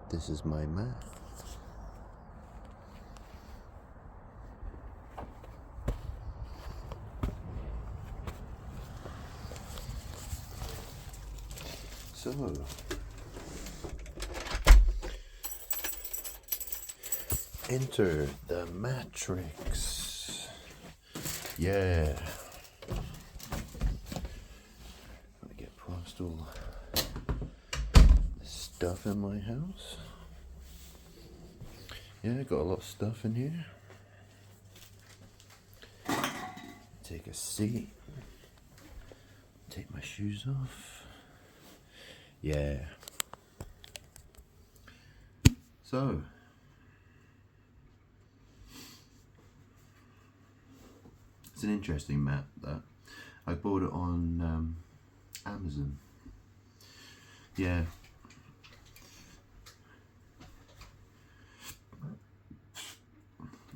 This is my mat. So, enter the Matrix. Yeah. Let me get past all the stuff in my house. Yeah, got a lot of stuff in here. Take a seat. Take my shoes off. Yeah. So, it's an interesting map that I bought it on Amazon. Yeah.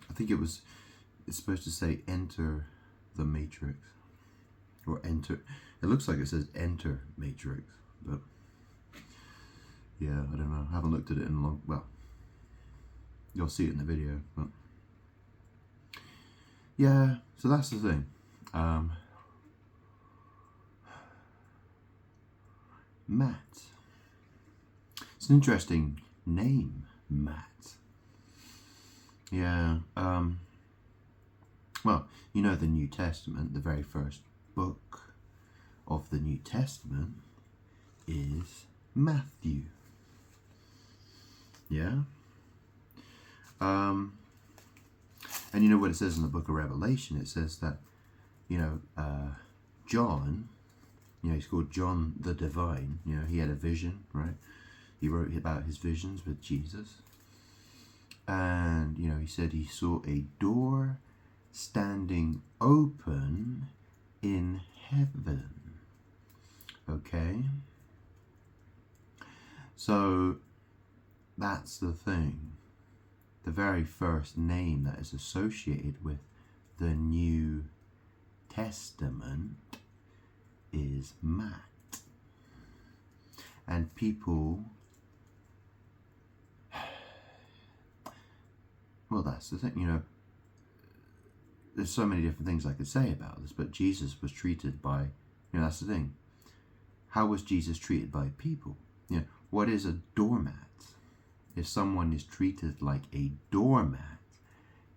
I think it's supposed to say enter the Matrix. Or enter, it looks like it says enter Matrix, but yeah, I don't know. I haven't looked at it in a long, well, you'll see it in the video, but yeah, so that's the thing. Matt. It's an interesting name, Matt. Yeah, well, you know the New Testament, the very first book of the New Testament is Matthew. Yeah? And you know what it says in the book of Revelation? It says that, John, he's called John the Divine. He had a vision, right? He wrote about his visions with Jesus. And, he said he saw a door standing open in heaven. Okay? So, that's the thing. The very first name that is associated with the New Testament is Matt. And people, well, that's the thing, there's so many different things I could say about this, but Jesus was treated by, that's the thing. How was Jesus treated by people? What is a doormat? If someone is treated like a doormat,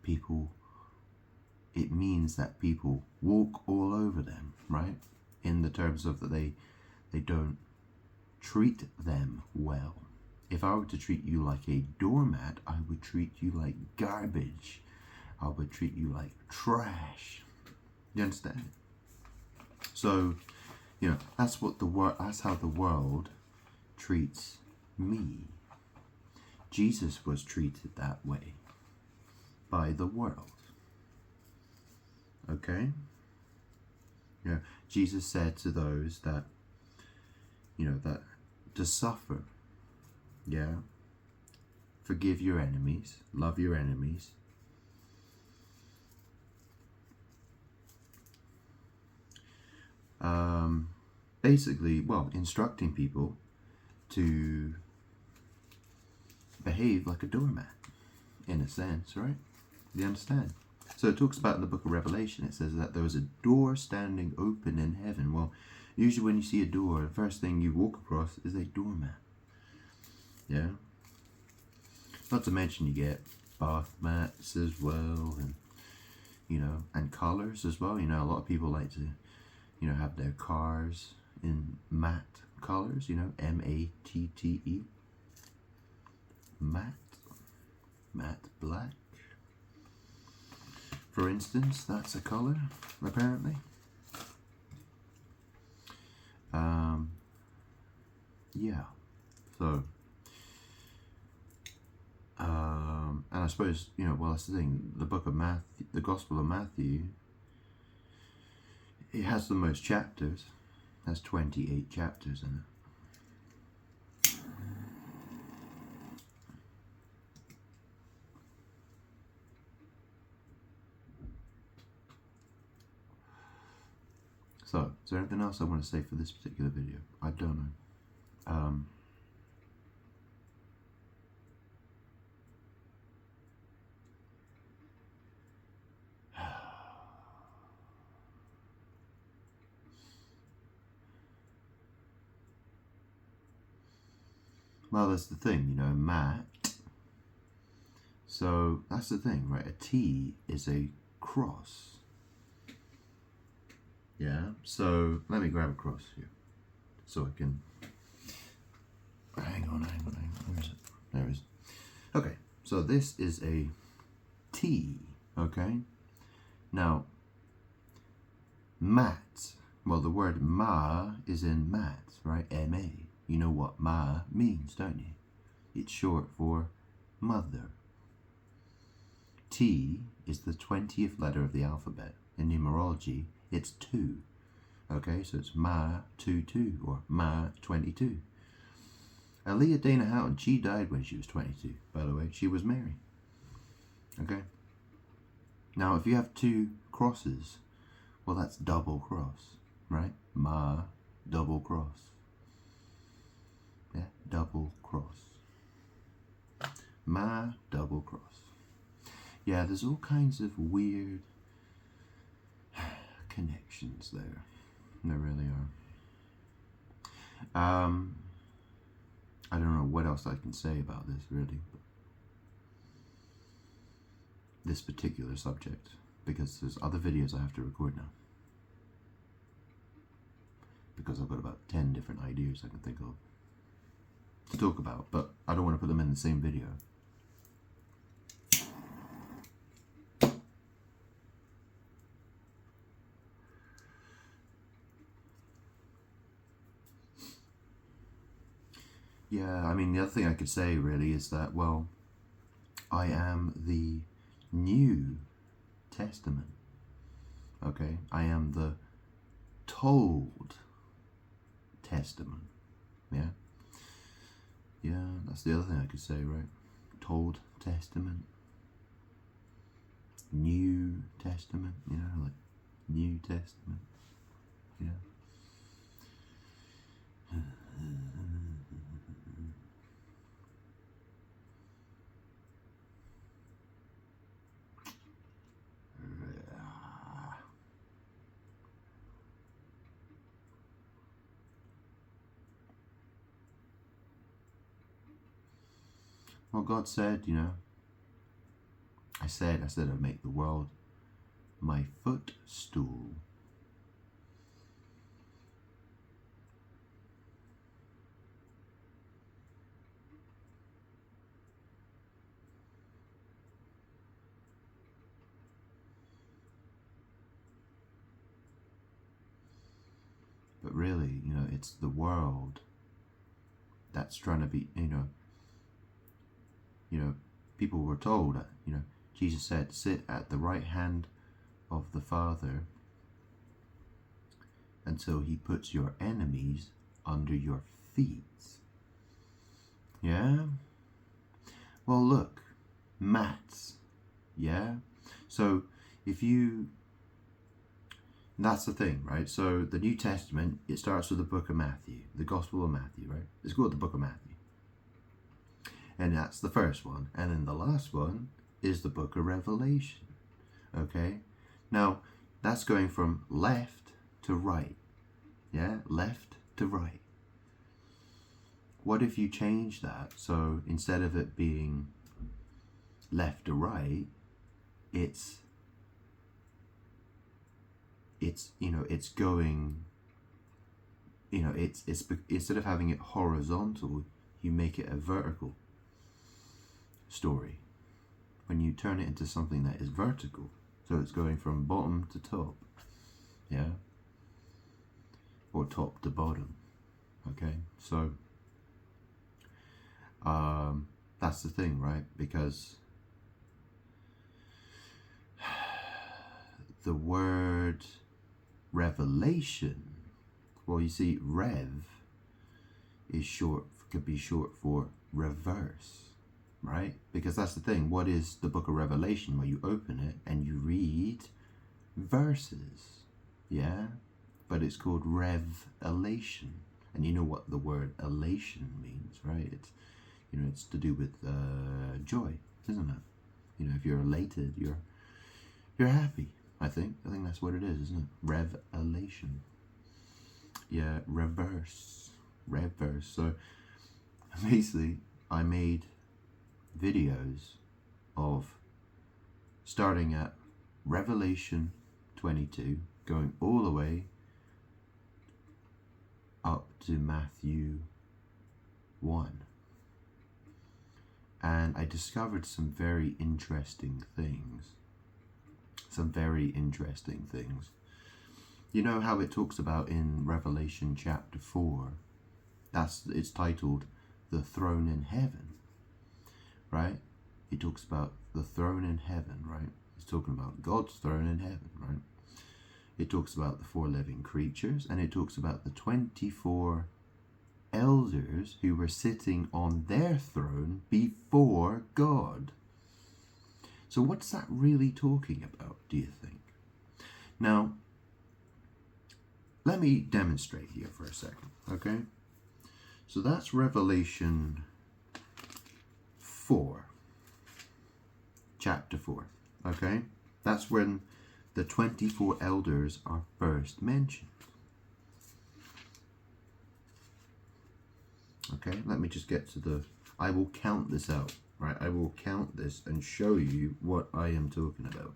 it means that people walk all over them, right? In the terms of that they don't treat them well. If I were to treat you like a doormat, I would treat you like garbage. I would treat you like trash. You understand? So, that's how the world treats me. Jesus was treated that way by the world. Okay? Jesus said to those that, that to suffer, forgive your enemies, love your enemies. Basically, instructing people to behave like a doormat, in a sense, right? You understand? So it talks about in the book of Revelation, it says that there was a door standing open in heaven. Well, usually when you see a door, the first thing you walk across is a doormat. Yeah? Not to mention you get bath mats as well, and, and colors as well. A lot of people like to, have their cars in matte colors, M-A-T-T-E. Matte black. For instance, that's a color, apparently. Yeah. So, and I suppose, that's the thing. The book of Matthew, the Gospel of Matthew, it has the most chapters. It has 28 chapters in it. So, is there anything else I want to say for this particular video? I don't know. Well, that's the thing, you know, mat. So that's the thing, right? A T is a cross. Yeah, so let me grab a cross here so I can. Hang on. Where is it? There it is. Okay, so this is a T, okay? Now, mat. Well, the word ma is in mat, right? M-A. You know what ma means, don't you? It's short for mother. T is the 20th letter of the alphabet. In numerology, it's 2. Okay, so it's Ma 22 or Ma 22. Aaliyah Dana Houghton, she died when she was 22, by the way. She was married. Okay? Now, if you have 2 crosses, well, that's double cross, right? Ma, double cross. Yeah, double cross. Ma, double cross. Yeah, there's all kinds of weird connections there. There really are. I don't know what else I can say about this, really. But this particular subject, because there's other videos I have to record now. Because I've got about 10 different ideas I can think of to talk about, but I don't want to put them in the same video. Yeah, I mean, the other thing I could say really is that, well, I am the New Testament. Okay? I am the told Testament. Yeah? Yeah, that's the other thing I could say, right? Told Testament. New Testament, you know, like New Testament. Yeah. Well, God said, you know, I said I'd make the world my footstool. But really, you know, it's the world that's trying to be, you know, people were told, you know, Jesus said, sit at the right hand of the Father until he puts your enemies under your feet. Yeah? Well, look, maths. Yeah? So, that's the thing, right? So, the New Testament, it starts with the book of Matthew, the Gospel of Matthew, right? It's called the book of Matthew. And that's the first one. And then the last one is the book of Revelation. Okay? Now, that's going from left to right. Yeah? Left to right. What if you change that? So instead of it being left to right, it's going, it's instead of having it horizontal, you make it a vertical story. When you turn it into something that is vertical, so it's going from bottom to top, yeah, or top to bottom. Okay, so that's the thing, right? Because the word revelation, well, you see, rev could be short for reverse. Right? Because that's the thing. What is the book of Revelation? Well, you open it and you read verses. Yeah? But it's called revelation. And you know what the word elation means, right? It's to do with joy, isn't it? You know, if you're elated, you're happy. I think that's what it is, isn't it? Revelation. Yeah, reverse. So basically, I made videos of starting at Revelation 22, going all the way up to Matthew 1. And I discovered some very interesting things. You know how it talks about in Revelation chapter 4, it's titled The Throne in Heaven, right? It talks about the throne in heaven, right? It's talking about God's throne in heaven, right? It talks about the 4 living creatures, and it talks about the 24 elders who were sitting on their throne before God. So what's that really talking about, do you think? Now, let me demonstrate here for a second, okay? So that's Revelation 4, chapter 4, okay? That's when the 24 elders are first mentioned. Okay, let me just get to I will count this out, right? I will count this and show you what I am talking about.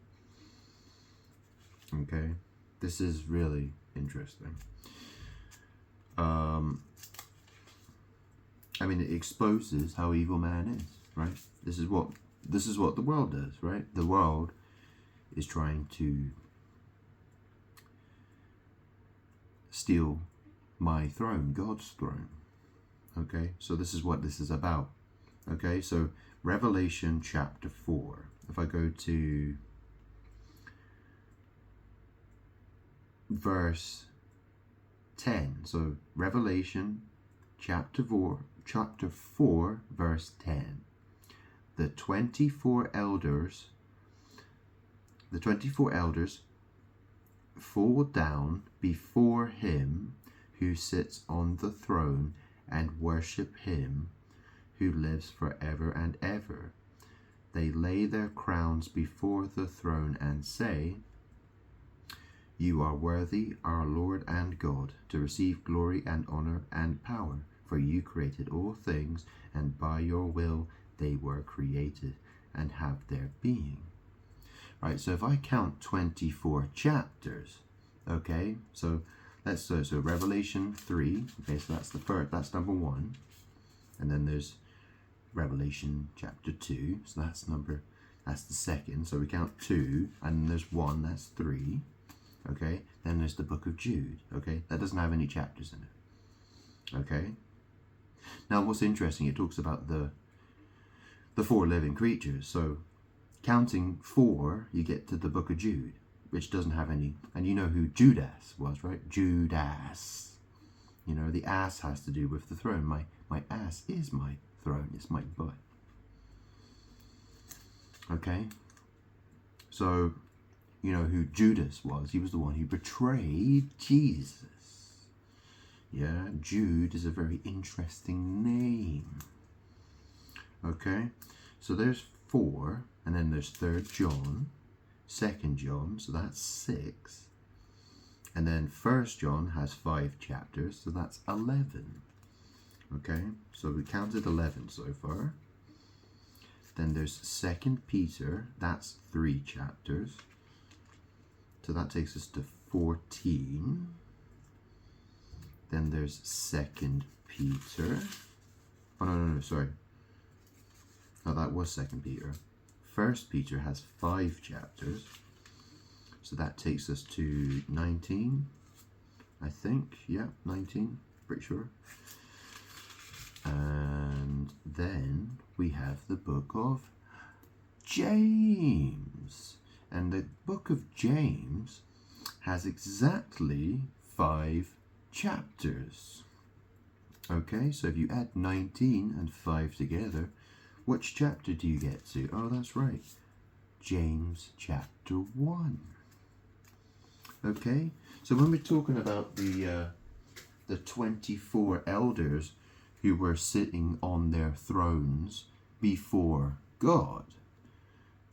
Okay, this is really interesting. I mean, it exposes how evil man is, right? This is what the world does, right? The world is trying to steal my throne, God's throne. Okay, so this is what this is about. Okay, so Revelation chapter 4. If I go to verse 10, so Revelation chapter 4, verse 10. The 24 elders fall down before him who sits on the throne and worship him who lives forever and ever. They lay their crowns before the throne and say, "You are worthy, our Lord and God, to receive glory and honor and power, for you created all things, and by your will they were created and have their being." Right, so if I count 24 chapters, okay, so Revelation 3, okay, so that's the first, that's number 1. And then there's Revelation chapter 2, so that's the second. So we count 2, and then there's 1, that's 3. Okay, then there's the book of Jude, okay, that doesn't have any chapters in it. Okay, now what's interesting, it talks about the 4 living creatures. So counting 4, you get to the book of Jude, which doesn't have any, and you know who Judas was, right? Judas. You know, the ass has to do with the throne. My ass is my throne, it's my butt. Okay, so you know who Judas was. He was the one who betrayed Jesus. Yeah, Jude is a very interesting name. Okay, so there's 4, and then there's 3rd John, 2nd John, so that's 6. And then 1st John has 5 chapters, so that's 11. Okay, so we counted 11 so far. Then there's 2nd Peter, that's 3 chapters. So that takes us to 14. Then there's 2nd Peter. Oh, no, sorry. No, that was 2nd Peter. 1st Peter has 5 chapters. So that takes us to 19, I think. Yeah, 19, pretty sure. And then we have the book of James. And the book of James has exactly 5 chapters. Okay, so if you add 19 and 5 together, which chapter do you get to? Oh, that's right. James chapter 1. Okay, so when we're talking about the 24 elders who were sitting on their thrones before God,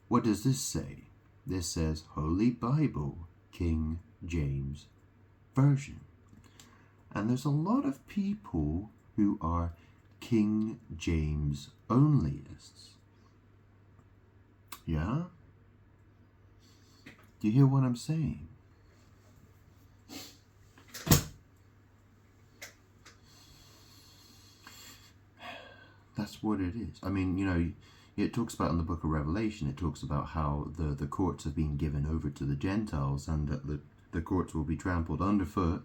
what does this say? This says Holy Bible, King James Version. And there's a lot of people who are King James onlyists. Yeah? Do you hear what I'm saying? That's what it is. I mean, you know, it talks about in the book of Revelation, it talks about how the courts have been given over to the Gentiles and that the courts will be trampled underfoot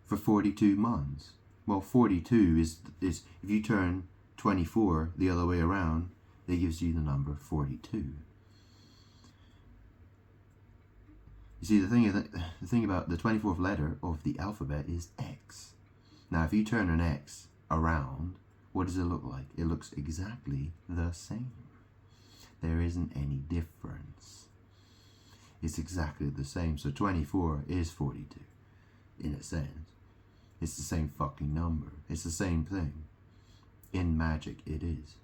for 42 months. Well, 42 is if you turn 24 the other way around, it gives you the number 42. You see, the thing about the 24th letter of the alphabet is X. Now, if you turn an X around, what does it look like? It looks exactly the same. There isn't any difference. It's exactly the same. So 24 is 42, in a sense. It's the same fucking number. It's the same thing. In magic, it is.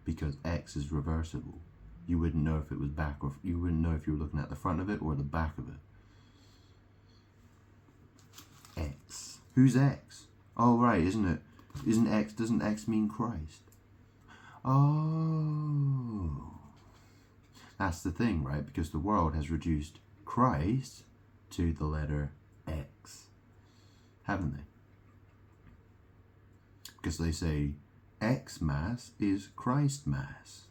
Because X is reversible. You wouldn't know if it was back or you wouldn't know if you were looking at the front of it or the back of it. X. Who's X? Oh, right, doesn't X mean Christ? Oh. That's the thing, right? Because the world has reduced Christ to the letter X. Haven't they? Because they say Xmas is Christ Mass.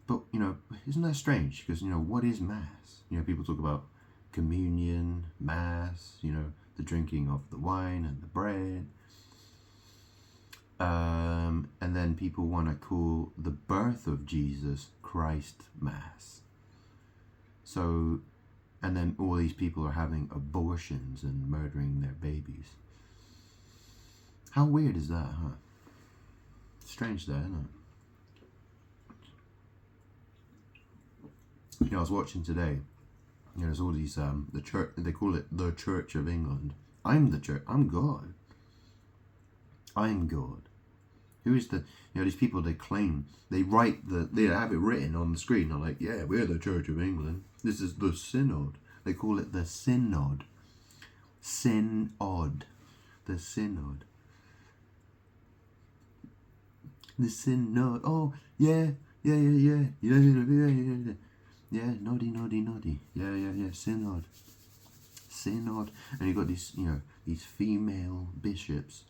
But, you know, isn't that strange? Because, you know, what is Mass? You know, people talk about communion, Mass, you know, the drinking of the wine and the bread. And then people want to call the birth of Jesus Christ Mass. So, and then all these people are having abortions and murdering their babies. How weird is that, huh? Strange there, isn't it? You know, I was watching today, you know, there's all these, the church, they call it the Church of England. I'm the church, I'm God. I'm God. Who is the, you know, these people, they claim, they have it written on the screen. They're like, yeah, we're the Church of England. This is the Synod. They call it the Synod. Synod. The Synod. The Synod. Oh, yeah. Yeah, noddy. Yeah, Synod. Synod. And you've got these, you know, these female bishops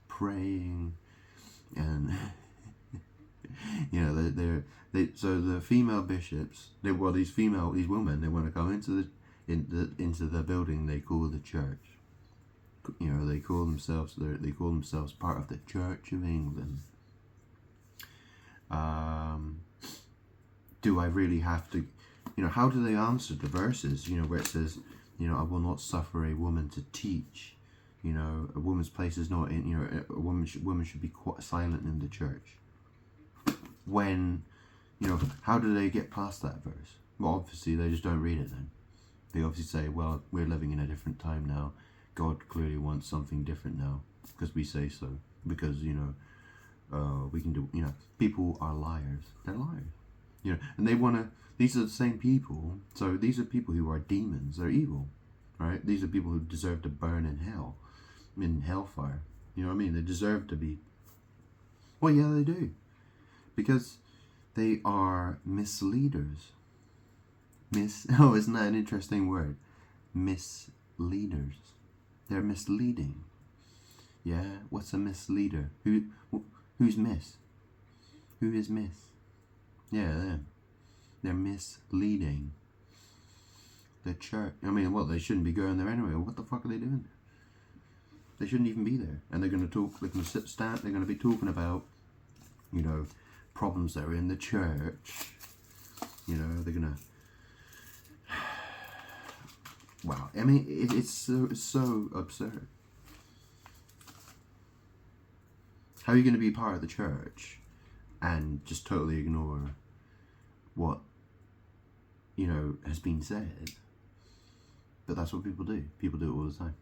praying, and you know, so the female bishops, these women, they want to come into the building they call the church. You know, they call themselves part of the Church of England. Do I really have to, you know, how do they answer the verses, you know, where it says, you know, I will not suffer a woman to teach, you know, a woman's place is not in, you know, a woman should be quite silent in the church. When, you know, how do they get past that verse? Well, obviously they just don't read it then. They obviously say, well, we're living in a different time now. God clearly wants something different now because we say so. Because, you know, we can do, you know, people are liars. They're liars. You know, and they want to, these are the same people, so these are people who are demons, they're evil, right? These are people who deserve to burn in hell, in hellfire, you know what I mean? They deserve to be, well, yeah, they do, because they are misleaders. Oh, isn't that an interesting word? Misleaders. They're misleading. Yeah, what's a misleader? Who's miss? Who is miss? Yeah, them. They're misleading the church. I mean, well, they shouldn't be going there anyway. What the fuck are they doing there? They shouldn't even be there. And they're going to talk, they're going to they're going to be talking about, you know, problems that are in the church. You know, they're going to, wow. I mean, it's so absurd. How are you going to be part of the church and just totally ignore what, you know, has been said? But that's what people do. People do it all the time.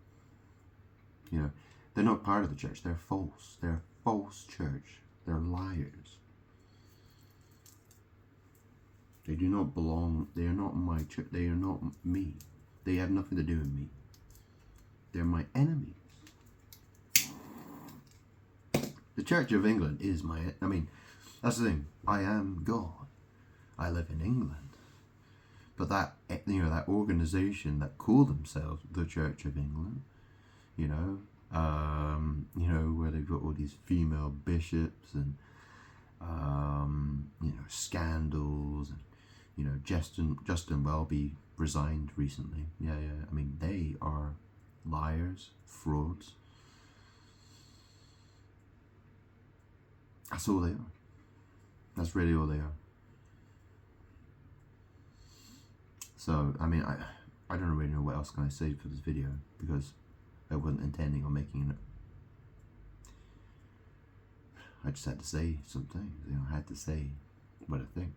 You know, they're not part of the church. They're false. They're a false church. They're liars. They do not belong. They are not my church. They are not me. They have nothing to do with me. They're my enemies. The Church of England is I mean, that's the thing. I am God. I live in England. But that, that organization that call themselves the Church of England, where they've got all these female bishops and, scandals and, Justin Welby resigned recently. Yeah. I mean, they are liars, frauds. That's all they are. That's really all they are. So, I mean, I don't really know what else can I say for this video, because I wasn't intending on making it. I just had to say some things, I had to say what I think.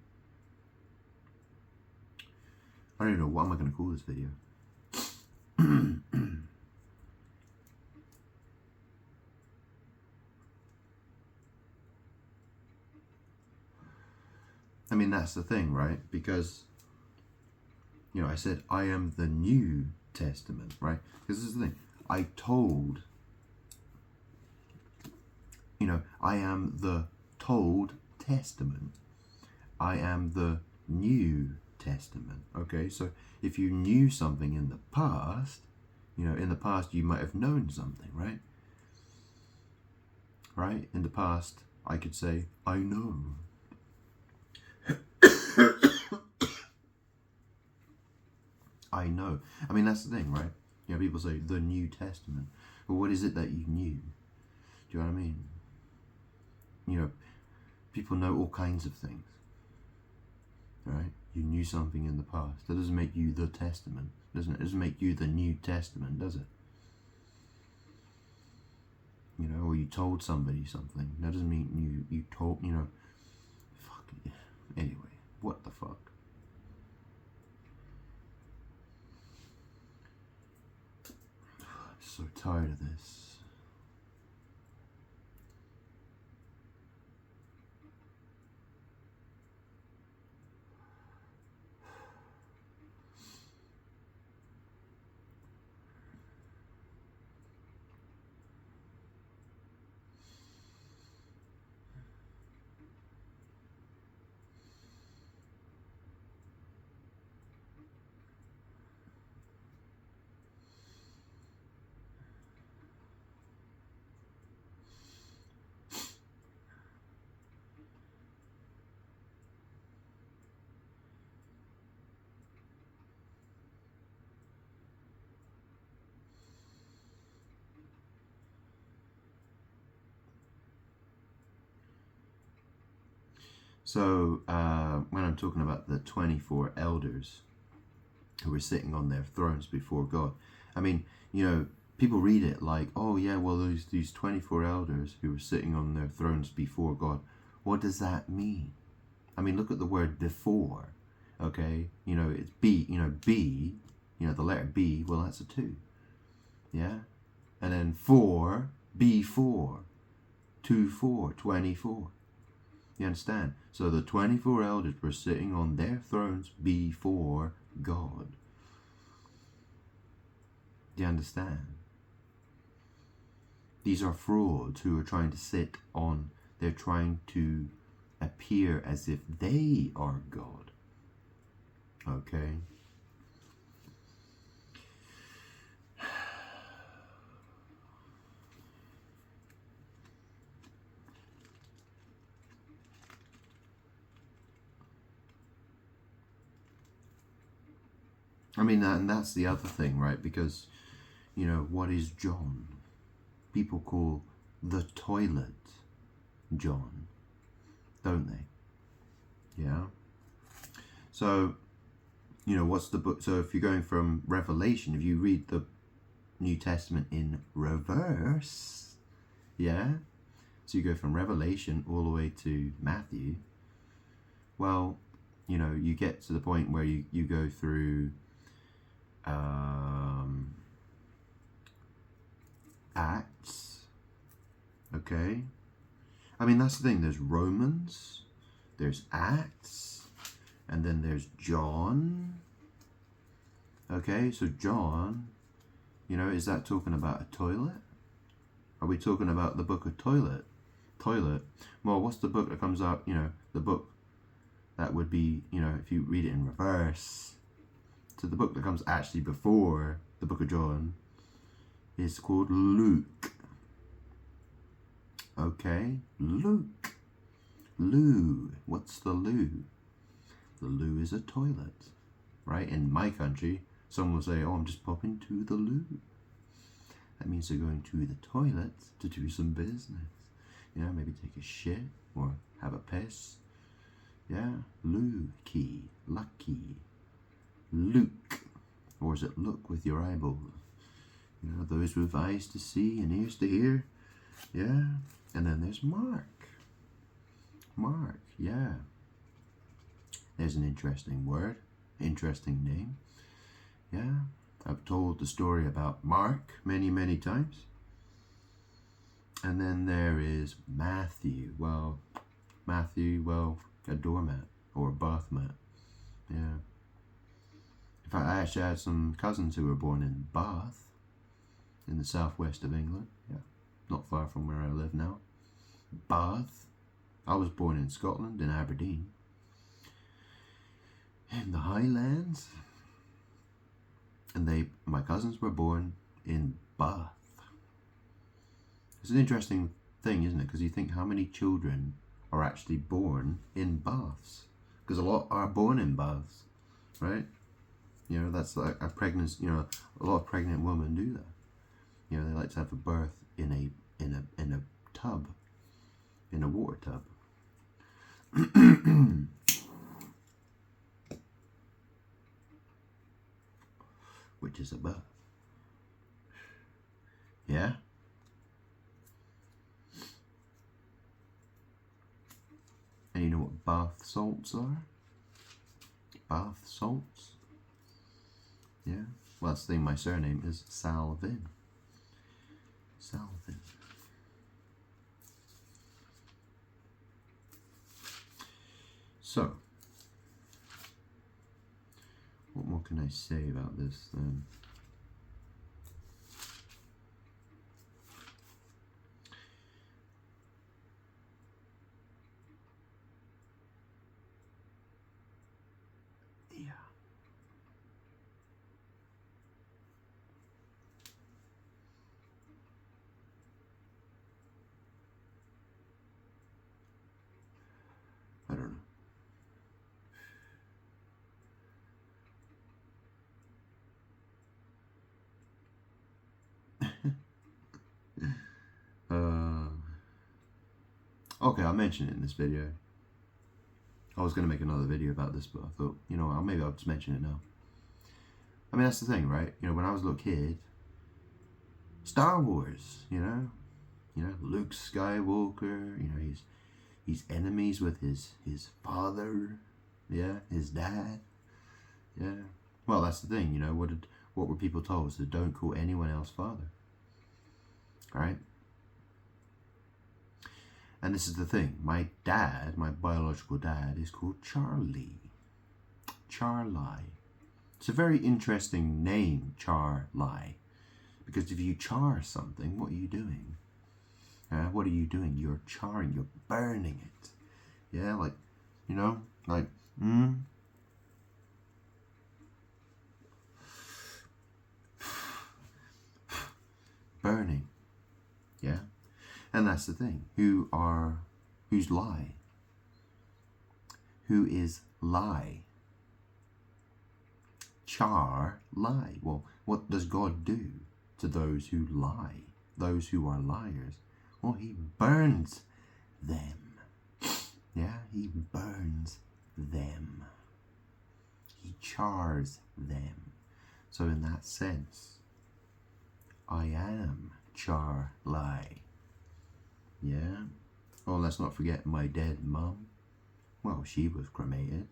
I don't even know what am I going to call this video. I mean, that's the thing, right? Because, I said I am the New Testament, right? Because this is the thing. I told, I am the Told Testament. I am the New Testament. Okay, so if you knew something in the past, in the past you might have known something, right? Right? In the past, I could say, I know. I know. I mean, that's the thing, right? People say the New Testament. Well, what is it that you knew? Do you know what I mean? People know all kinds of things, right? You knew something in the past. That doesn't make you the Testament, doesn't it? It doesn't make you the New Testament, does it? Or you told somebody something. That doesn't mean you told, fuck it. Anyway, what the fuck? I'm so tired of this. So when I'm talking about the 24 elders who were sitting on their thrones before God, I mean, people read it like, oh yeah, well, these 24 elders who were sitting on their thrones before God. What does that mean? I mean, look at the word before, okay? It's B, B, the letter B, well, that's a 2, yeah? And then 4, B4, 2, 4, 24. You understand? So the 24 elders were sitting on their thrones before God. Do you understand? These are frauds who are trying to sit on, they're trying to appear as if they are God. Okay? I mean, and that's the other thing, right? Because, what is John? People call the toilet John, don't they? Yeah? So, what's the book? So if you're going from Revelation, if you read the New Testament in reverse, yeah? So you go from Revelation all the way to Matthew. Well, you get to the point where you go through Acts, okay? I mean, that's the thing. There's Romans, there's Acts, and then there's John. Okay, so John, is that talking about a toilet? Are we talking about the book of toilet? toilet. Well, what's the book that comes out, the book that would be, if you read it in reverse. So the book that comes actually before the book of John is called Luke. Okay, Luke. Loo. What's the loo? The loo is a toilet, right? In my country, someone will say, oh, I'm just popping to the loo. That means they're going to the toilet to do some business. Maybe take a shit or have a piss. Yeah, Lukey, lucky. Luke. Or is it look with your eyeballs? Those with eyes to see and ears to hear. Yeah. And then there's Mark. Mark, yeah. There's an interesting word. Interesting name. Yeah. I've told the story about Mark many, many times. And then there is Matthew. Well, a doormat or a bath mat. Yeah. In fact, I actually had some cousins who were born in Bath, in the southwest of England. Yeah. Not far from where I live now. Bath. I was born in Scotland, in Aberdeen. In the Highlands. And my cousins were born in Bath. It's an interesting thing, isn't it? Because you think how many children are actually born in baths? Because a lot are born in baths, right? That's like a pregnancy. A lot of pregnant women do that. They like to have a birth in a tub, in a water tub. Which is a bath. Yeah. And you know what bath salts are? Bath salts? Yeah. Well, that's the thing, my surname is Salvin. Salvin. So, what more can I say about this then? Yeah. I don't know. Okay, I'll mention it in this video. I was going to make another video about this, but I thought, maybe I'll just mention it now. I mean, that's the thing, right? When I was a little kid, Star Wars, Luke Skywalker, he's enemies with his father, yeah, his dad, yeah. Well, that's the thing, what were people told? So don't call anyone else father, right? And this is the thing, my biological dad, is called Charlie. Charlie. It's a very interesting name, Charlie. Because if you char something, what are you doing? What are you doing? You're charring, you're burning it. Yeah, burning. Yeah. And that's the thing. Who's lie? Who is lie? Char, lie. Well, what does God do to those who lie? Those who are liars? Well, he burns them. Yeah, he burns them. He chars them. So in that sense, I am Charlie. Yeah. Oh, let's not forget my dead mum. Well, she was cremated.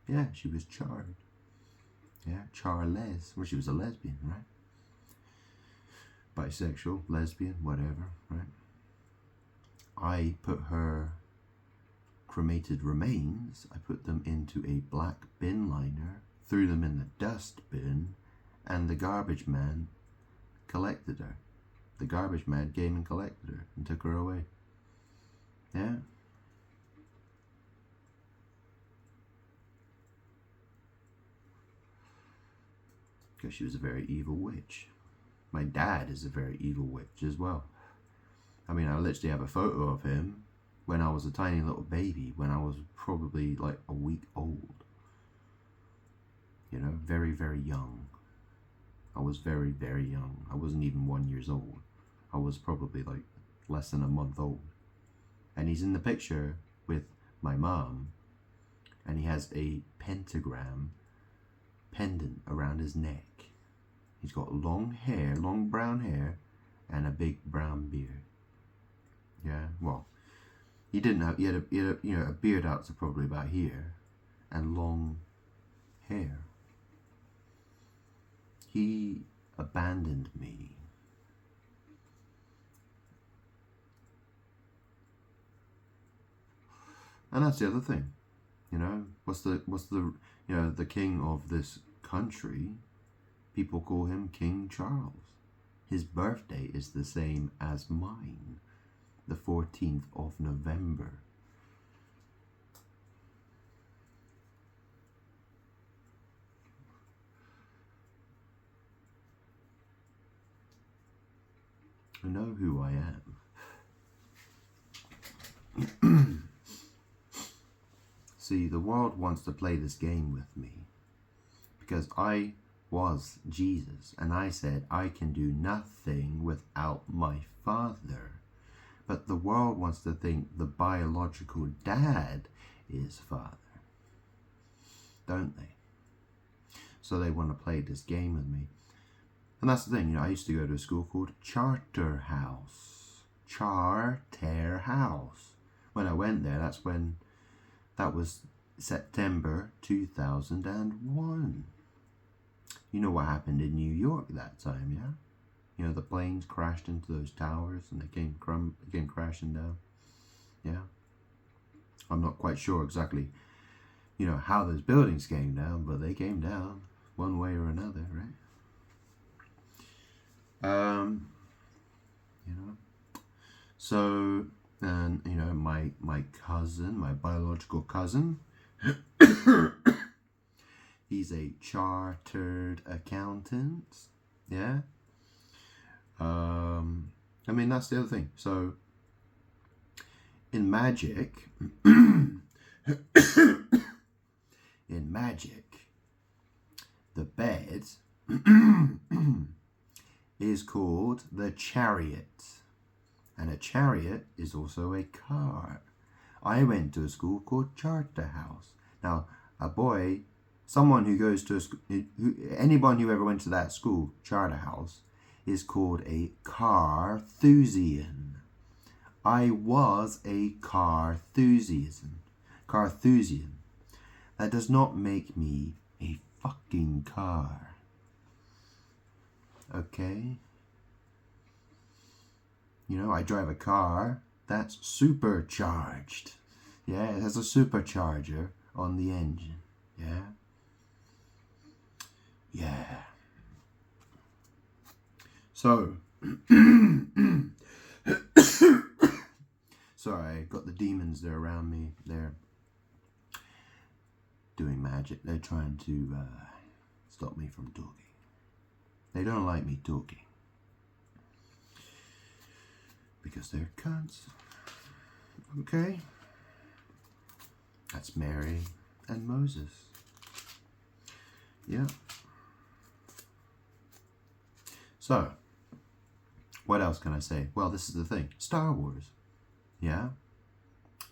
Yeah, she was charred. Yeah, Charles. Well, she was a lesbian, right? Bisexual, lesbian, whatever, right? I put her cremated remains, I put them into a black bin liner, threw them in the dustbin, and the garbage man collected her. The garbage man came and collected her and took her away. Yeah. Because she was a very evil witch. My dad is a very evil witch as well. I mean, I literally have a photo of him when I was a tiny little baby, when I was probably like a week old. You know, very, very young. I was very, very young. I wasn't even 1 year old. I was probably like less than a month old. And he's in the picture with my mom, and he has a pentagram pendant around his neck. He's got long hair, long brown hair, and a big brown beard. Yeah, well, he didn't have. He had a beard out to probably about here, and long hair. He abandoned me. And that's the other thing. You know, what's the the king of this country? People call him King Charles. His birthday is the same as mine, the 14th of November. I know who I am. See, the world wants to play this game with me because I was Jesus, and I said I can do nothing without my Father. But the world wants to think the biological dad is Father, don't they? So they want to play this game with me. And that's the thing, you know, I used to go to a school called Charterhouse. Charterhouse. When I went there, that was September 2001. You know what happened in New York that time, yeah? You know, the planes crashed into those towers and they came crashing down. Yeah. I'm not quite sure exactly, you know, how those buildings came down, but they came down one way or another, right? You know. So, and, you know, my cousin, my biological cousin, he's a chartered accountant. Yeah. I mean, that's the other thing. So, in magic, the bed is called the chariot. And a chariot is also a car. I went to a school called Charterhouse. Now, someone who goes to anyone who ever went to that school, Charterhouse, is called a Carthusian. I was a Carthusian. That does not make me a fucking car. Okay? You know, I drive a car that's supercharged. Yeah, it has a supercharger on the engine. Yeah? Yeah. So, sorry, I got the demons there around me. They're doing magic. They're trying to stop me from talking. They don't like me talking because they're cunts. Okay? That's Mary and Moses. Yeah. So, what else can I say? Well, this is the thing. Star Wars. Yeah?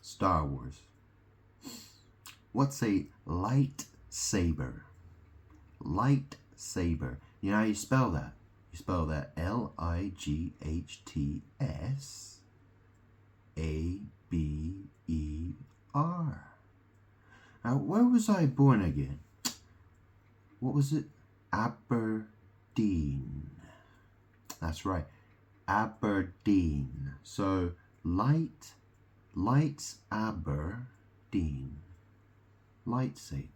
Star Wars. What's a lightsaber? Lightsaber. You know how you spell that? You spell that Lights-A-B-E-R. Now, where was I born again? What was it? Aberdeen. That's right. Aberdeen. So, lights Aberdeen. Lightsaber.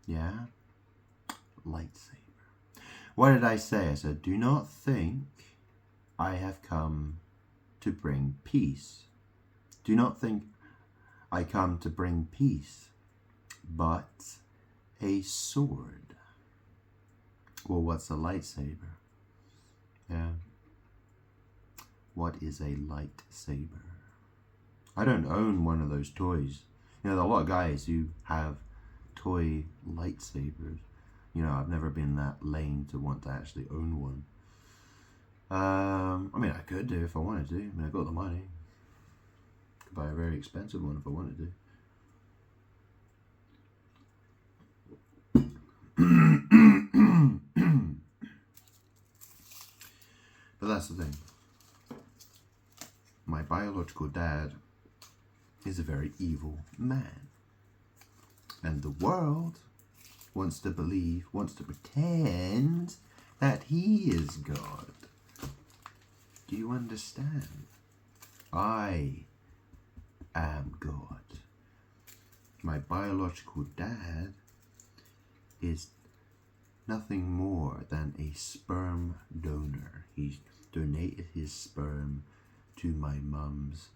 Yeah? Lightsaber. What did I say? I said, do not think I have come to bring peace. Do not think I come to bring peace, but a sword. Well, what's a lightsaber? Yeah. What is a lightsaber? I don't own one of those toys. You know, there are a lot of guys who have toy lightsabers. You know, I've never been that lame to want to actually own one. I mean, I could do if I wanted to. I mean, I've got the money. Could buy a very expensive one if I wanted to. But that's the thing. My biological dad is a very evil man. And the world wants to pretend that he is God. Do you understand? I am God. My biological dad is nothing more than a sperm donor. He donated his sperm to my mum's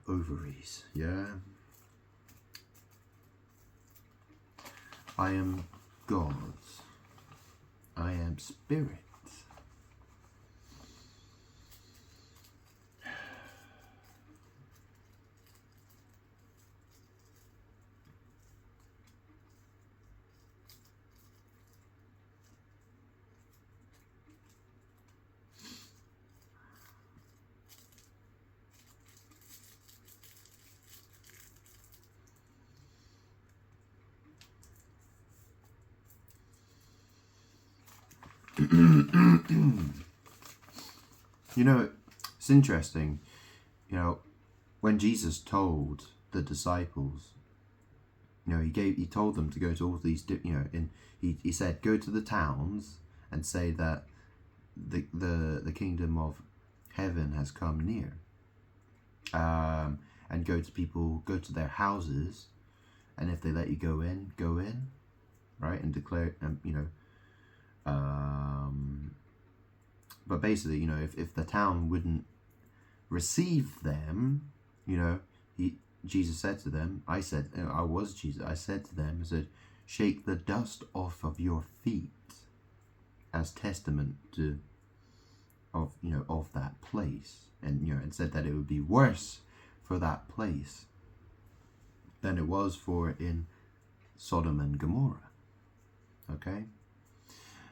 ovaries, yeah? I am God. I am spirit. You know, it's interesting, you know, when Jesus told the disciples, you know, he told them to go to all these, you know, and he said, go to the towns and say that the kingdom of heaven has come near, and go to people, go to their houses, and if they let you go in, right, and declare, you know, but basically, you know, if the town wouldn't receive them, you know, Jesus said to them, I said to them, I said, shake the dust off of your feet as testament of that place. And, you know, and said that it would be worse for that place than it was for in Sodom and Gomorrah. Okay?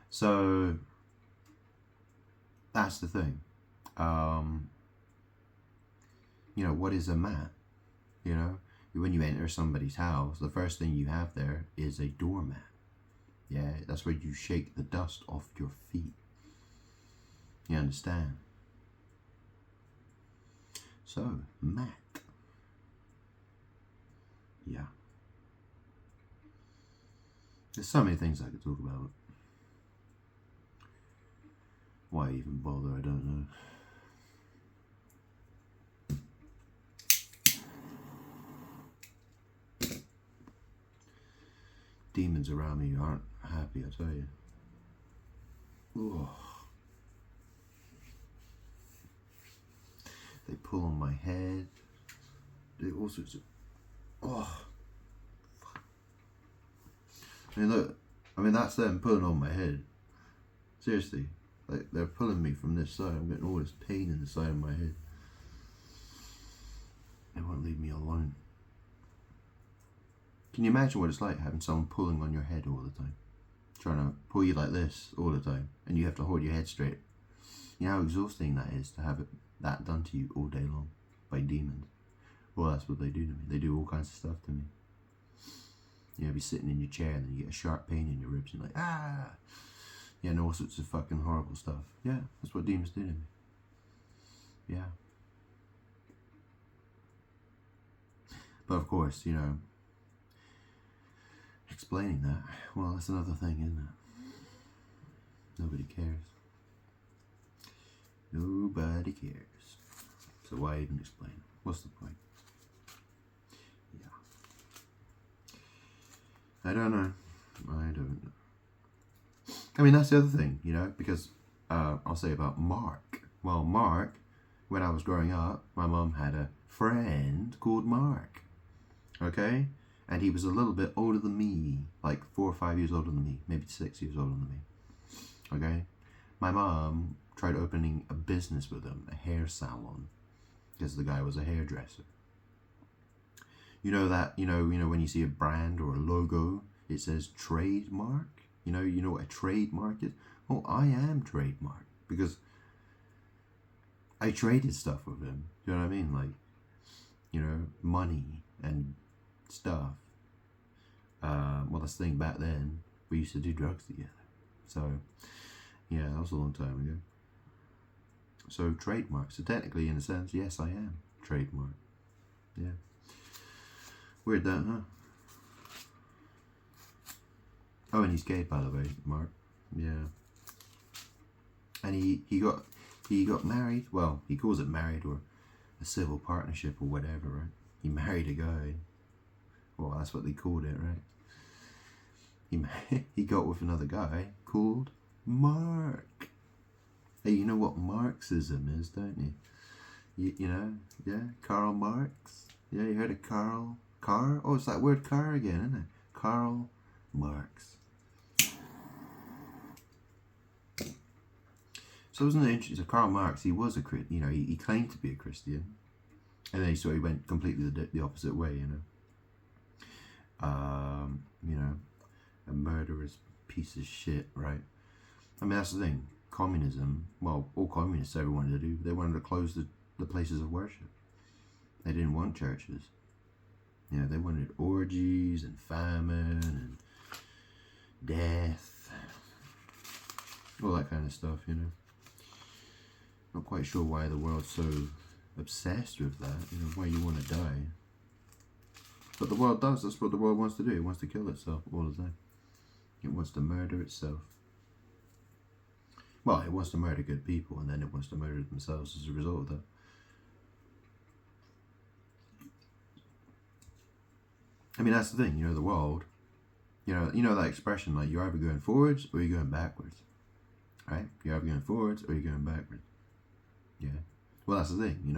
So that's the thing. You know, what is a mat? You know, when you enter somebody's house, the first thing you have there is a doormat. Yeah, that's where you shake the dust off your feet. You understand? So, mat. Yeah. There's so many things I could talk about. Why even bother? I don't know. Demons around me aren't happy, I tell you. Ugh. They pull on my head. They all sorts of... Oh. I mean, look. I mean, that's them pulling on my head. Seriously. Like, they're pulling me from this side. I'm getting all this pain in the side of my head. They won't leave me alone. Can you imagine what it's like having someone pulling on your head all the time? Trying to pull you like this all the time. And you have to hold your head straight. You know how exhausting that is to have that done to you all day long by demons? Well, that's what they do to me. They do all kinds of stuff to me. You know, be sitting in your chair and then you get a sharp pain in your ribs and you're like, ah! Yeah, and all sorts of fucking horrible stuff. Yeah, that's what demons do to me. Yeah. But of course, you know, explaining that, well, that's another thing, isn't it? Nobody cares. Nobody cares. So why even explain? What's the point? Yeah. I don't know. I mean, that's the other thing, you know, because I'll say about Mark. Well, Mark when I was growing up, my mum had a friend called Mark. Okay? And he was a little bit older than me, like 4 or 5 years older than me, maybe 6 years older than me. Okay? My mom tried opening a business with him, a hair salon, because the guy was a hairdresser. You know that, you know when you see a brand or a logo, it says trademark? You know what a trademark is? Oh, I am trademark, because I traded stuff with him. You know what I mean? Like, money and stuff. Well, that's the thing, back then, we used to do drugs together. So, yeah, that was a long time ago. So, trademark. So, technically, in a sense, yes, I am trademark. Yeah. Weird that, huh? Oh, and he's gay, by the way, Mark. Yeah. And he got married. Well, he calls it married, or a civil partnership, or whatever, right? He married a guy. Well, that's what they called it, right? He got with another guy called Mark. Hey, you know what Marxism is, don't you? You know, yeah, Karl Marx. Yeah, you heard of Karl? Oh, it's that word car again, isn't it? Karl Marx. So wasn't it interesting? So Karl Marx, he was he claimed to be a Christian, and then he went completely the opposite way, a murderous piece of shit, right? I mean, that's the thing. Communism, well, all communists ever wanted to do, they wanted to close the places of worship. They didn't want churches. They wanted orgies and famine and death, all that kind of stuff, Not quite sure why the world's so obsessed with that, why you want to die. But the world does. That's what the world wants to do. It wants to kill itself all the time. It wants to murder itself. Well, it wants to murder good people, and then it wants to murder themselves as a result of that. I mean, that's the thing, the world, you know that expression, like, you're either going forwards or you're going backwards, right? You're either going forwards or you're going backwards. Yeah. Well, that's the thing,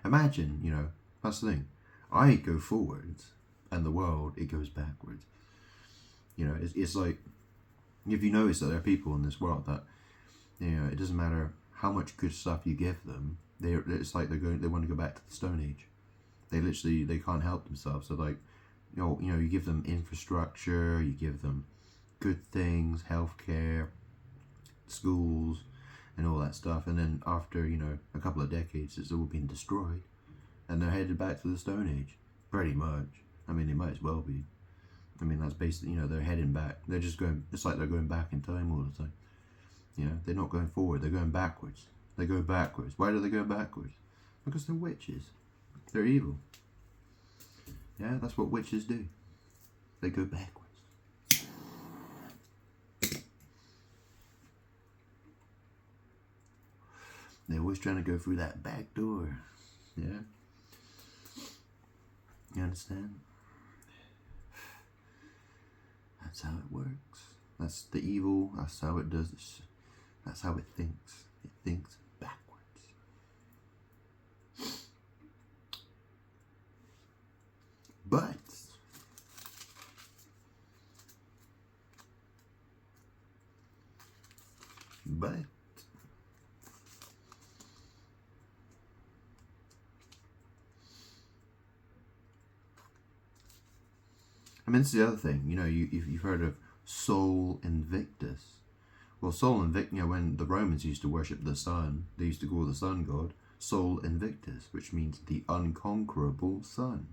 Imagine, that's the thing. I go forwards, and the world, it goes backwards. It's like, if you notice that there are people in this world that, it doesn't matter how much good stuff you give them, it's like they want to go back to the Stone Age. They can't help themselves. So, like, you give them infrastructure, you give them good things, healthcare, schools, and all that stuff. And then after, a couple of decades, it's all been destroyed. And they're headed back to the Stone Age, pretty much. I mean, they might as well be. I mean, that's basically, they're heading back. They're just going, it's like they're going back in time all the time. They're not going forward, they're going backwards. They go backwards. Why do they go backwards? Because they're witches. They're evil. Yeah, that's what witches do. They go backwards. They're always trying to go through that back door. Yeah? You understand? That's how it works. That's the evil. That's how it does this. That's how it thinks. It thinks backwards. But I mean, this is the other thing. You've heard of Sol Invictus. Well, Sol Invictus, when the Romans used to worship the sun, they used to call the sun god Sol Invictus, which means the unconquerable sun.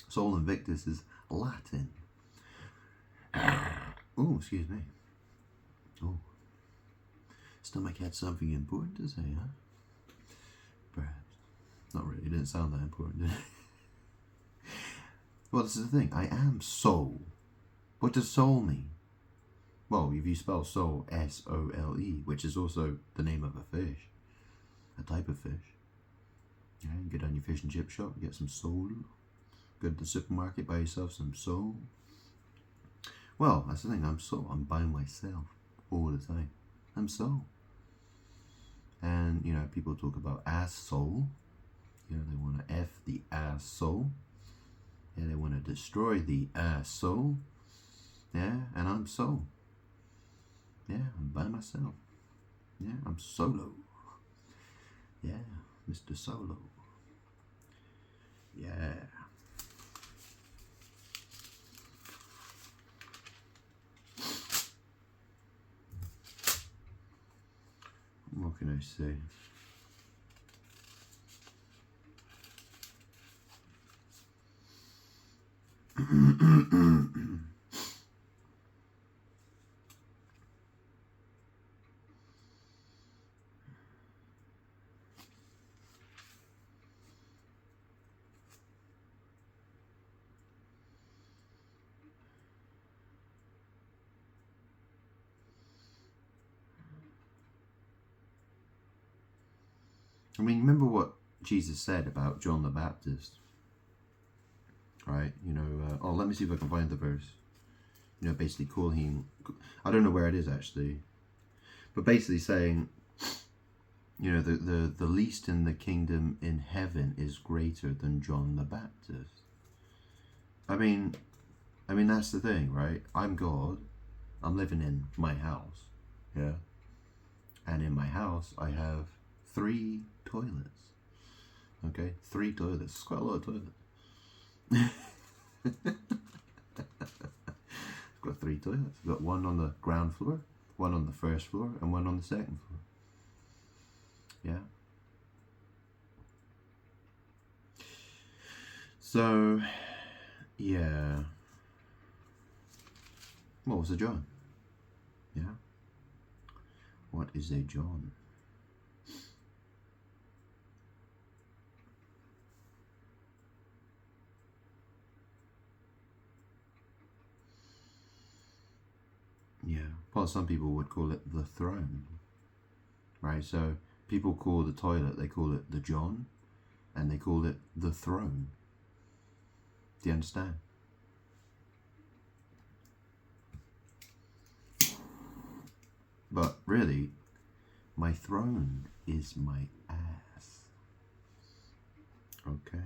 Sol Invictus is Latin. Oh, excuse me. Oh. Stomach had something important to say, huh? Perhaps. Not really. It didn't sound that important, did it? Well, this is the thing. I am soul. What does soul mean? Well, if you spell soul, S-O-L-E, which is also the name of a fish. A type of fish. Yeah, you get on your fish and chip shop, get some soul. Go to the supermarket, buy yourself some soul. Well, that's the thing. I'm soul. I'm by myself all the time. I'm soul. And, you know, people talk about asshole. You know, they want to F the asshole. Yeah, they want to destroy the asshole. Yeah, and I'm soul. Yeah, I'm by myself. Yeah, I'm solo. Yeah, Mr. Solo. Yeah. What can I say? I mean, remember what Jesus said about John the Baptist, right? You know, oh, let me see if I can find the verse. You know, basically calling him, I don't know where it is actually, but basically saying, you know, the least in the kingdom in heaven is greater than John the Baptist. I mean, that's the thing, right? I'm God. I'm living in my house, yeah? And in my house, I have 3 toilets. Okay, 3 toilets. It's quite a lot of toilets. I've got 3 toilets. I've got one on the ground floor, one on the first floor, and one on the second floor. Yeah. So, yeah. What was a John? Yeah. What is a John? Yeah. Well, some people would call it the throne. Right? So people call the toilet, they call it the John, and they call it the throne. Do you understand? But really, my throne is my ass. Okay?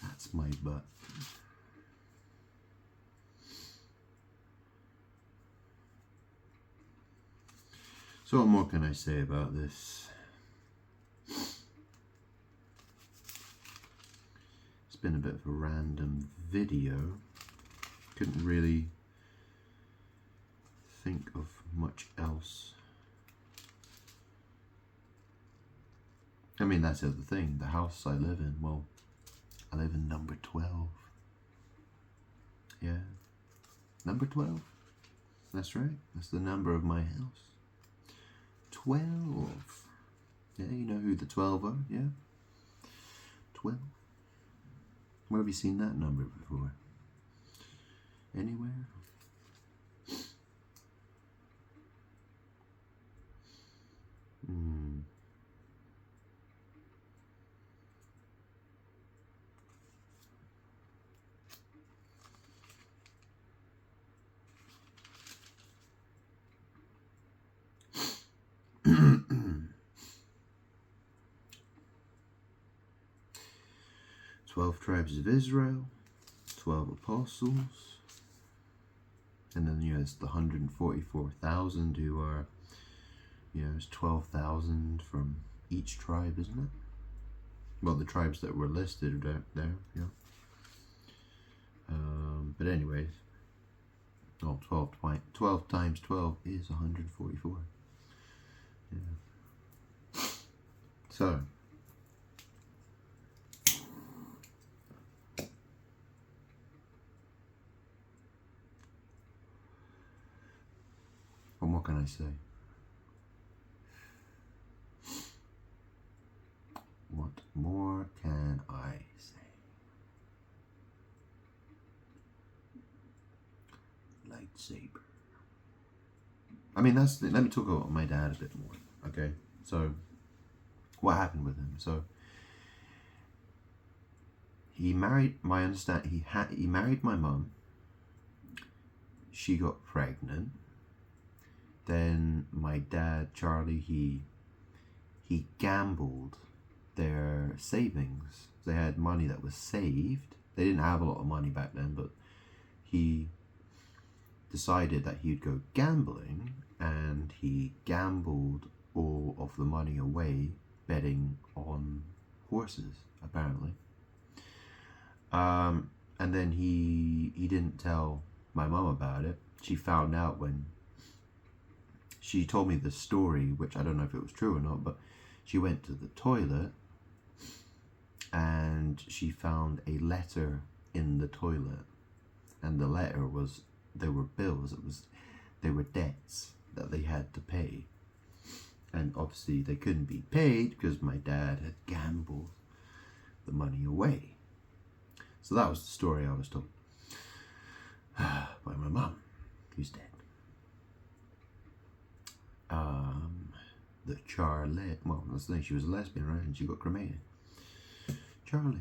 That's my butt. So what more can I say about this? It's been a bit of a random video. Couldn't really think of much else. I mean, that's the other thing. The house I live in, well, I live in number 12. Yeah. Number 12. That's right. That's the number of my house. 12. Yeah, you know who the 12 are? Yeah. 12. Where have you seen that number before? Anywhere? Hmm. "12 tribes of Israel, 12 apostles, and then, you know, it's the 144,000 who are, you know, it's 12,000 from each tribe, isn't it? Well, the tribes that were listed are there, yeah. But anyways, well, 12 times 12 is 144. Yeah. So, what more can I say? What more can I say? Lightsaber. I mean, let me talk about my dad a bit more, okay? So, what happened with him? So, he married, he married my mum. She got pregnant. then my dad, Charlie, he gambled their savings. They had money that was saved. They didn't have a lot of money back then, but he decided that he'd go gambling, and he gambled all of the money away betting on horses, apparently. And then he didn't tell my mum about it. She found out when she told me the story, which I don't know if it was true or not, but she went to the toilet and she found a letter in the toilet, and the letter was, there were bills, they were debts that they had to pay, and obviously they couldn't be paid because my dad had gambled the money away. So that was the story I was told by my mum, who's dead. The Charlotte, well, that's the thing, she was a lesbian, right? And she got cremated. Charles.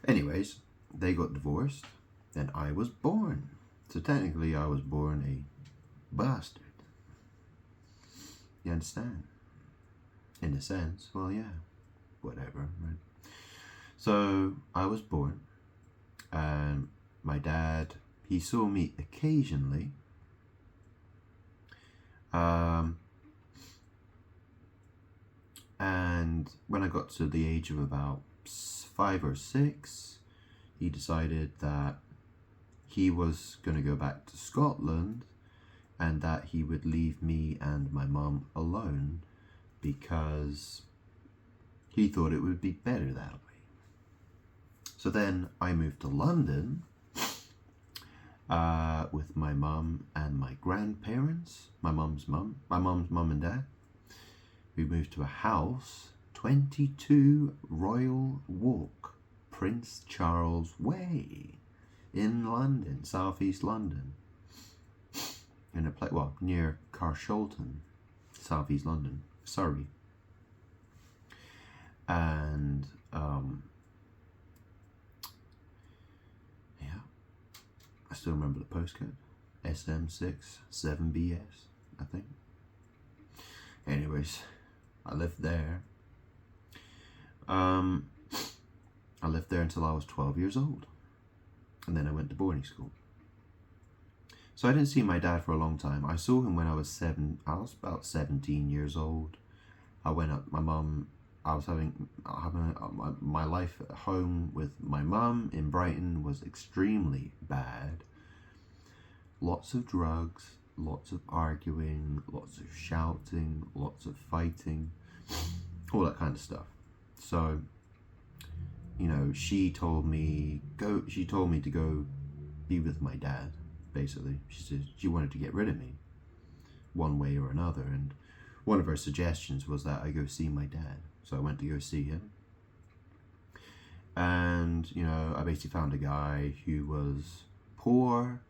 Anyways, they got divorced, and I was born. So technically, I was born a bastard. You understand? In a sense, well, yeah, whatever, right? So I was born, and my dad, he saw me occasionally. And when I got to the age of about 5 or 6, he decided that he was going to go back to Scotland and that he would leave me and my mum alone because he thought it would be better that way. So then I moved to London with my mum and my grandparents, my mum's mum and dad. We moved to a house, 22 Royal Walk, Prince Charles Way, in London, southeast London, in a place, well, near Carshalton, southeast London, Surrey. And yeah, I still remember the postcode, SM6 7BS, I think. Anyways, I lived there. I lived there until I was 12 years old. And then I went to boarding school. So I didn't see my dad for a long time. I saw him when I was about 17 years old. I went up, I was having my life at home with my mum in Brighton was extremely bad. Lots of drugs, lots of arguing, lots of shouting, lots of fighting, all that kind of stuff. So, you know, she told me to go be with my dad, basically. She said she wanted to get rid of me one way or another, and one of her suggestions was that I go see my dad. So I went to go see him. And, you know, I basically found a guy who was poor,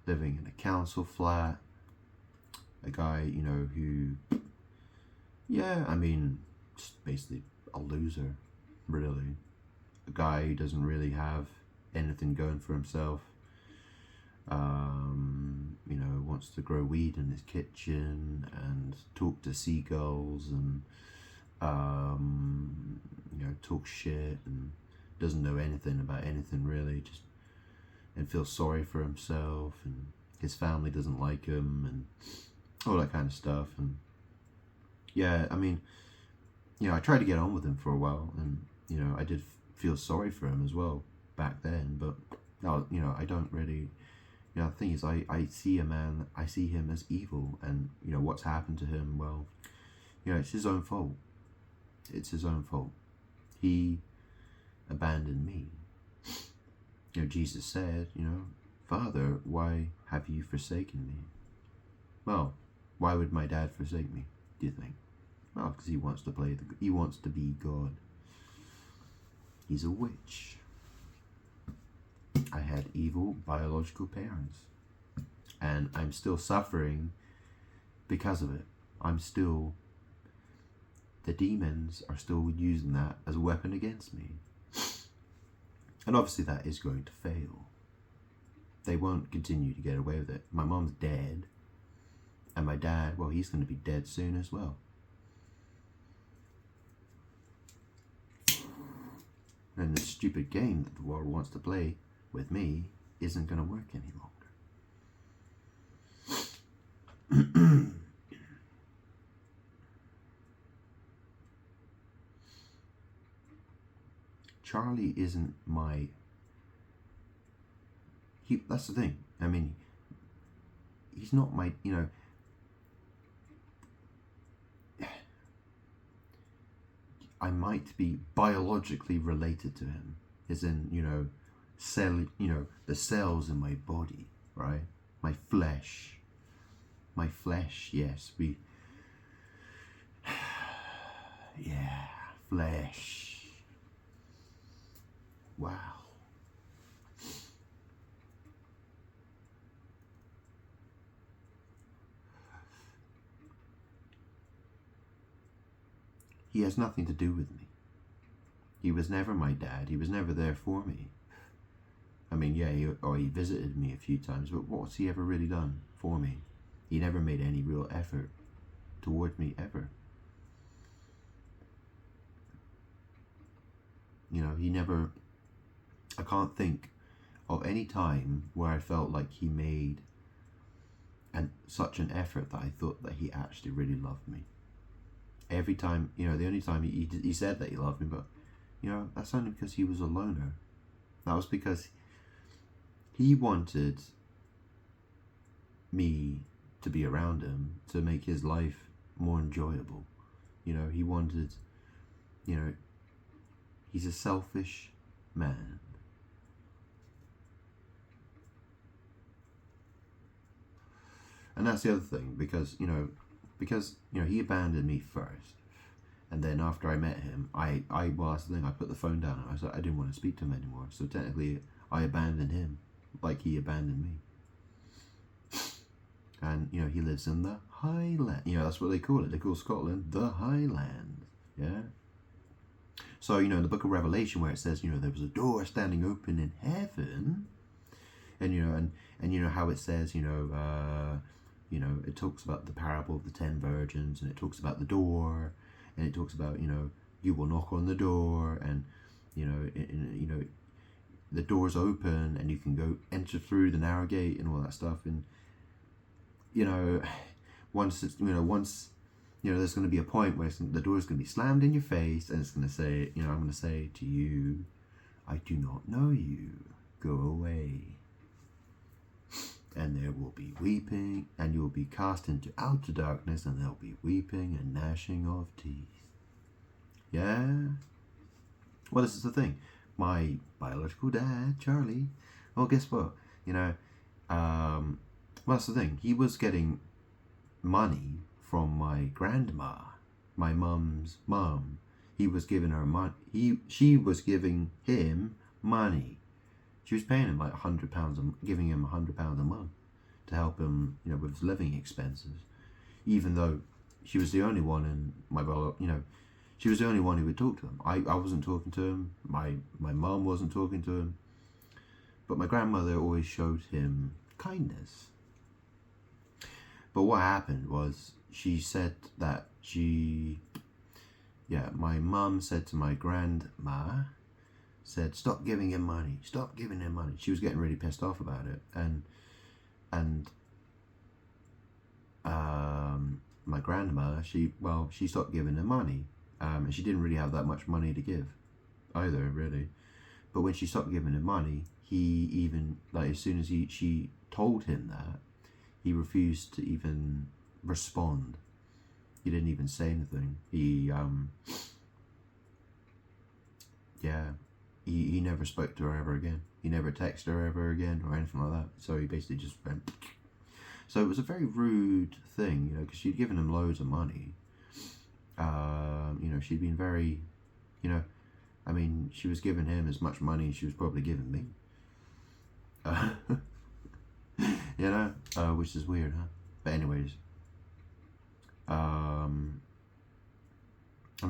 living in a council flat, a guy, you know, who, yeah, I mean, just basically a loser, really. A guy who doesn't really have anything going for himself. You know, wants to grow weed in his kitchen and talk to seagulls and, you know, talk shit and doesn't know anything about anything really, just, and feels sorry for himself, and his family doesn't like him and all that kind of stuff. And yeah, I mean, you know, I tried to get on with him for a while, and, you know, I did feel sorry for him as well back then, but now, you know, I don't really, you know, the thing is, I see him as evil, and, you know, what's happened to him, well, you know, it's his own fault. It's his own fault. He abandoned me. You know, Jesus said, you know, Father, why have you forsaken me? Well, why would my dad forsake me, do you think? Well, because he wants to be God. He's a witch. I had evil biological parents, and I'm still suffering because of it. The demons are still using that as a weapon against me. And obviously that is going to fail. they won't continue to get away with it. My mom's dead, and my dad, well, he's going to be dead soon as well. And the stupid game that the world wants to play with me isn't going to work any longer. Charlie isn't my... that's the thing. I mean, he's not my, you know... I might be biologically related to him, as in, you know, the cells in my body, right? My flesh, yes, yeah, flesh. Wow. He has nothing to do with me. He was never my dad. He was never there for me. I mean, yeah, he visited me a few times, but what's he ever really done for me? He never made any real effort toward me, ever. You know, he never... I can't think of any time where I felt like he made such an effort that I thought that he actually really loved me. Every time, you know, the only time he said that he loved me, but, you know, that's only because he was a loner. That was because he wanted me to be around him to make his life more enjoyable. You know, he wanted, you know, he's a selfish man. And that's the other thing, because he abandoned me first, and then after I met him, well, that's the thing, I put the phone down, and I didn't want to speak to him anymore, so technically I abandoned him, like he abandoned me. And, you know, he lives in the Highland, you know, that's what they call it, they call Scotland the Highlands, yeah? So, you know, in the book of Revelation, where it says, you know, there was a door standing open in heaven, and, you know, and you know how it says, you know, it talks about the parable of the 10 virgins, and it talks about the door, and it talks about, you know, you will knock on the door, and, you know, the door's open, and you can enter through the narrow gate, and all that stuff. And, you know, once there's going to be a point where the door's going to be slammed in your face, and it's going to say, you know, I'm going to say to you, I do not know you, go away. And there will be weeping, and you will be cast into outer darkness, and there will be weeping and gnashing of teeth. Yeah? Well, this is the thing. My biological dad, Charlie, well, guess what? You know, well, that's the thing. He was getting money from my grandma, my mum's mum. He was giving her money. She was giving him money. She was paying him like £100, giving him £100 a month to help him, you know, with his living expenses. Even though she was the only one she was the only one who would talk to him. I wasn't talking to him. My mum wasn't talking to him. But my grandmother always showed him kindness. But what happened was, she said that my mum said to my grandma, said, stop giving him money. Stop giving him money. She was getting really pissed off about it. And my grandma, she stopped giving him money. And she didn't really have that much money to give either, really. But when she stopped giving him money, he even, like, as soon as she told him that, he refused to even respond. He didn't even say anything. He never spoke to her ever again. He never texted her ever again or anything like that. So he basically just went. So it was a very rude thing, you know, because she'd given him loads of money. You know, she'd been very, you know, I mean, she was giving him as much money as she was probably giving me. You know, which is weird, huh? But anyways, I mean,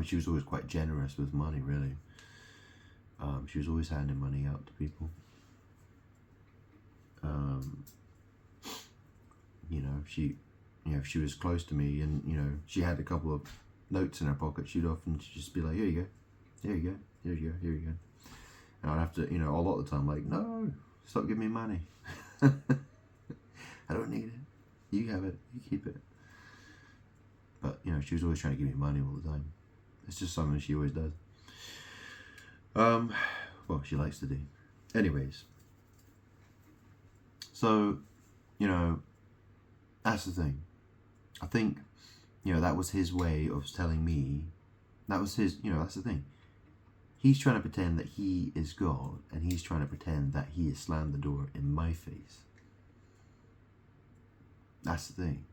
she was always quite generous with money, really. She was always handing money out to people. Um, if she was close to me and, she had a couple of notes in her pocket, she'd often just be like, here you go, here you go, here you go, here you go. And I'd have to, a lot of the time, like, no, stop giving me money. I don't need it. You have it, you keep it. But, she was always trying to give me money all the time. It's just something she always does. Well, she likes to do. Anyways. So, that's the thing. I think, that was his way of telling me, that's the thing. He's trying to pretend that he is God, and he's trying to pretend that he has slammed the door in my face. That's the thing.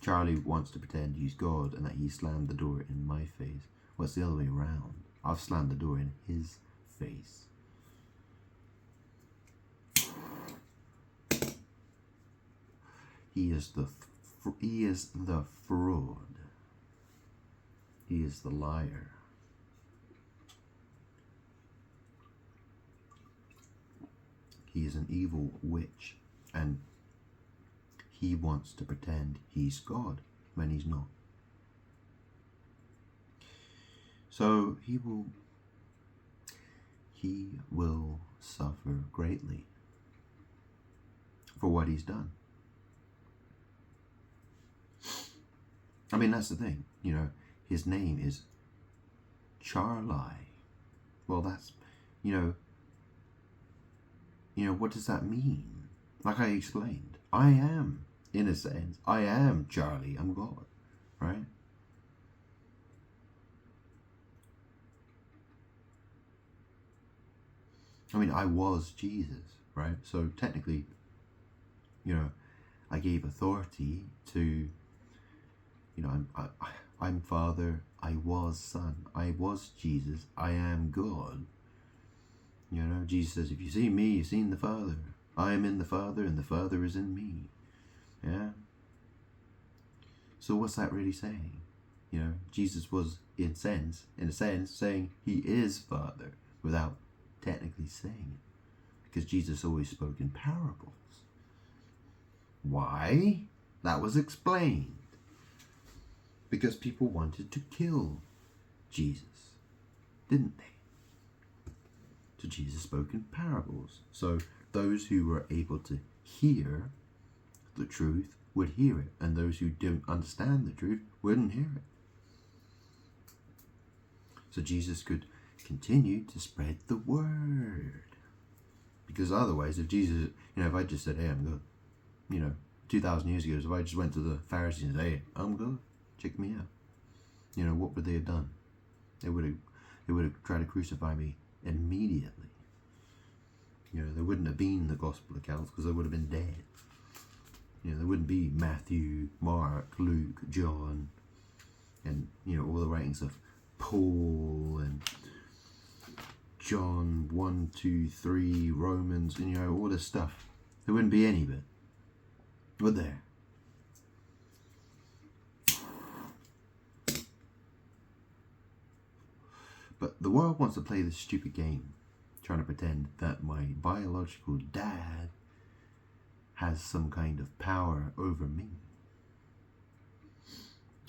Charlie wants to pretend he's God and that he slammed the door in my face. Well, it's the other way around. I've slammed the door in his face. He is the fraud. He is the liar. He is an evil witch, and he wants to pretend he's God when he's not. So he will suffer greatly for what he's done. I mean, that's the thing, his name is Charlie. Well, that's, what does that mean? Like I explained, I am, in a sense, I am Charlie, I'm God, right? I mean, I was Jesus, right? So technically, I gave authority to, I'm Father, I was Son, I was Jesus, I am God. Jesus says, if you see me, you've seen the Father. I am in the Father, and the Father is in me. Yeah? So what's that really saying? Jesus was, in a sense, saying he is Father, without technically saying it. Because Jesus always spoke in parables. Why? That was explained. Because people wanted to kill Jesus, didn't they? So Jesus spoke in parables. So those who were able to hear the truth would hear it, and those who don't understand the truth wouldn't hear it. So Jesus could continue to spread the word. Because otherwise, if Jesus, if I just said, hey, I'm good, 2,000 years ago, if I just went to the Pharisees and said, hey, I'm good, check me out, what would they have done? They would have tried to crucify me immediately. There wouldn't have been the gospel accounts because they would have been dead. There wouldn't be Matthew, Mark, Luke, John, and all the writings of Paul and John 1, 2, 3, Romans, and all this stuff. There wouldn't be any of it, would there? But the world wants to play this stupid game, trying to pretend that my biological dad has some kind of power over me.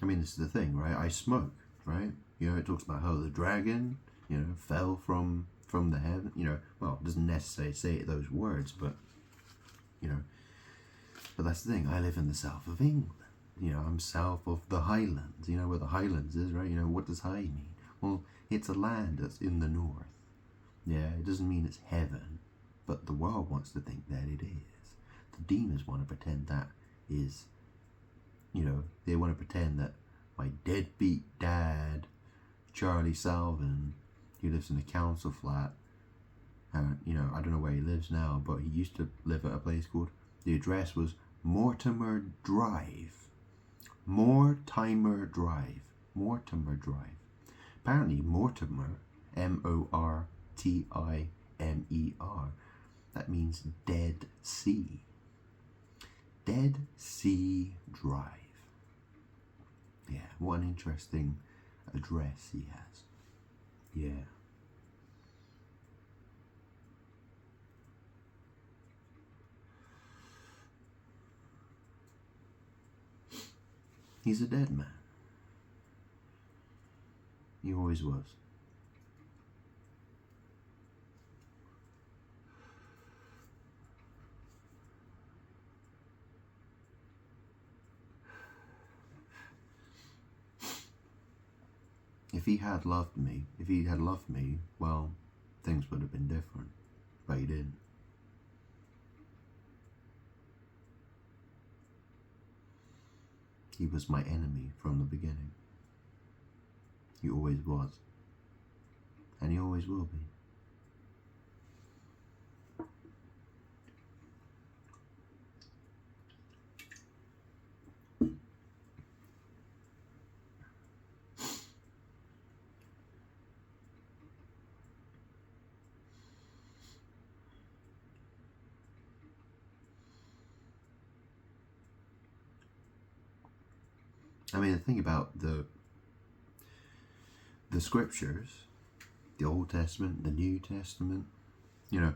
I mean, this is the thing, right? I smoke, right? It talks about how the dragon, fell from the heaven. Well, it doesn't necessarily say those words, but, but that's the thing. I live in the south of England. I'm south of the Highlands. Where the Highlands is, right? What does high mean? Well, it's a land that's in the north. Yeah, it doesn't mean it's heaven, but the world wants to think that it is. The demons want to pretend that is, they want to pretend that my deadbeat dad, Charlie Salvin, he lives in a council flat. I don't know where he lives now, but he used to live at a place called, the address was Mortimer Drive. Mortimer Drive. Apparently Mortimer, M-O-R-T-I-M-E-R, that means Dead Sea. Dead Sea Drive. Yeah, what an interesting address he has. Yeah. He's a dead man. He always was. If he had loved me, well, things would have been different. But he didn't. He was my enemy from the beginning. He always was. And he always will be. I mean, the thing about the scriptures, the Old Testament, the New Testament, you know,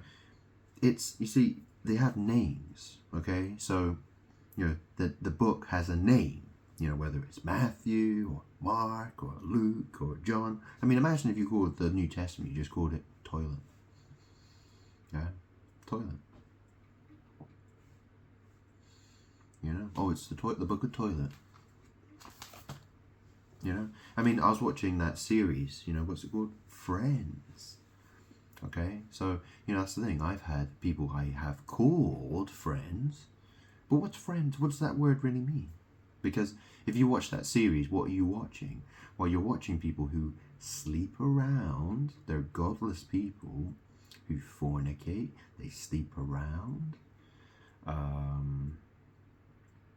it's, you see, they have names, okay? So, you know, the book has a name, you know, whether it's Matthew or Mark or Luke or John. I mean, imagine if you called the New Testament, you just called it toilet. Yeah, toilet. You know, oh, it's the book of toilet. You know, I mean, I was watching that series, you know, what's it called? Friends. Okay, so, you know, that's the thing. I've had people I have called friends, but what's friends? What does that word really mean? Because if you watch that series, what are you watching? Well, you're watching people who sleep around. They're godless people who fornicate. They sleep around.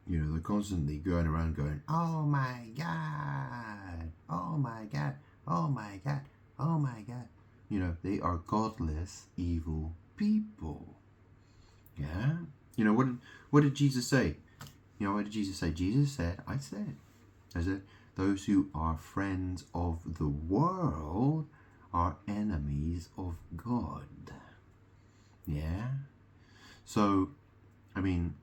You know, they're constantly going around going, oh my God, oh my God, oh my God, oh my God. You know, they are godless, evil people. Yeah? You know, what did Jesus say? You know, what did Jesus say? Jesus said, I said, those who are friends of the world are enemies of God. Yeah? So, I mean,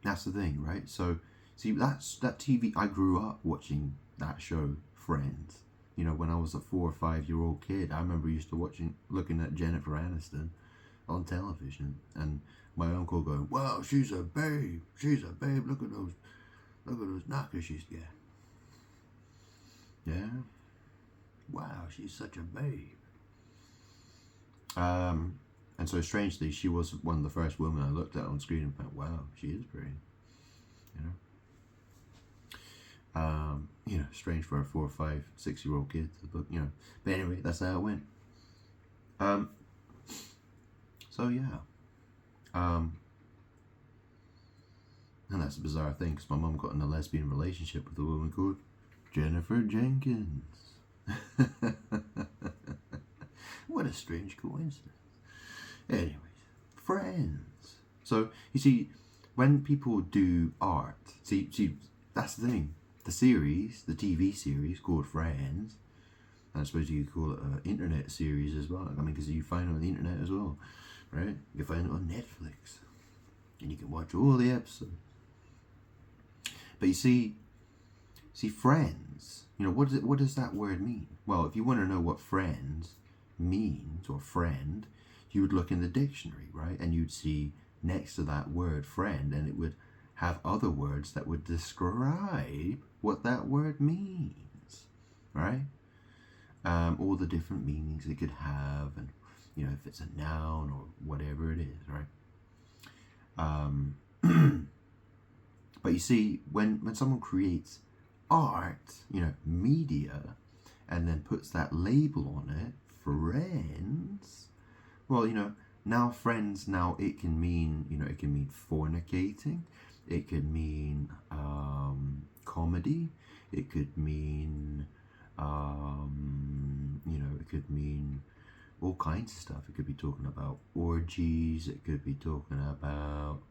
that's the thing, right? So, see, that TV, I grew up watching that show, Friends. You know, when I was a 4 or 5 year old kid, I remember looking at Jennifer Aniston on television, and my uncle going, "Wow, she's a babe. She's a babe. Look at those knockers she's got. Yeah. Wow, she's such a babe." And so strangely, she was one of the first women I looked at on screen and went, wow, she is pretty. You know, strange for a 4 or 5, 6 year old kid to look, you know. But anyway, that's how it went. So yeah. And that's a bizarre thing, because my mum got in a lesbian relationship with a woman called Jennifer Jenkins. What a strange coincidence. Anyways, Friends. So, you see, when people do art, see, that's the thing. The series, the TV series called Friends, and I suppose you could call it an internet series as well. I mean, because you find it on the internet as well, right? You can find it on Netflix, and you can watch all the episodes. But you see, Friends, you know, what does that word mean? Well, if you want to know what friends means, or friend, you would look in the dictionary, right? And you'd see next to that word friend, and it would have other words that would describe what that word means, right? All the different meanings it could have, and, you know, if it's a noun or whatever it is, right? But you see, when someone creates art, you know, media, and then puts that label on it, Friends, well, you know, now Friends, now it can mean, you know, it can mean fornicating, it could mean comedy, it could mean, you know, it could mean all kinds of stuff. It could be talking about orgies, it could be talking about,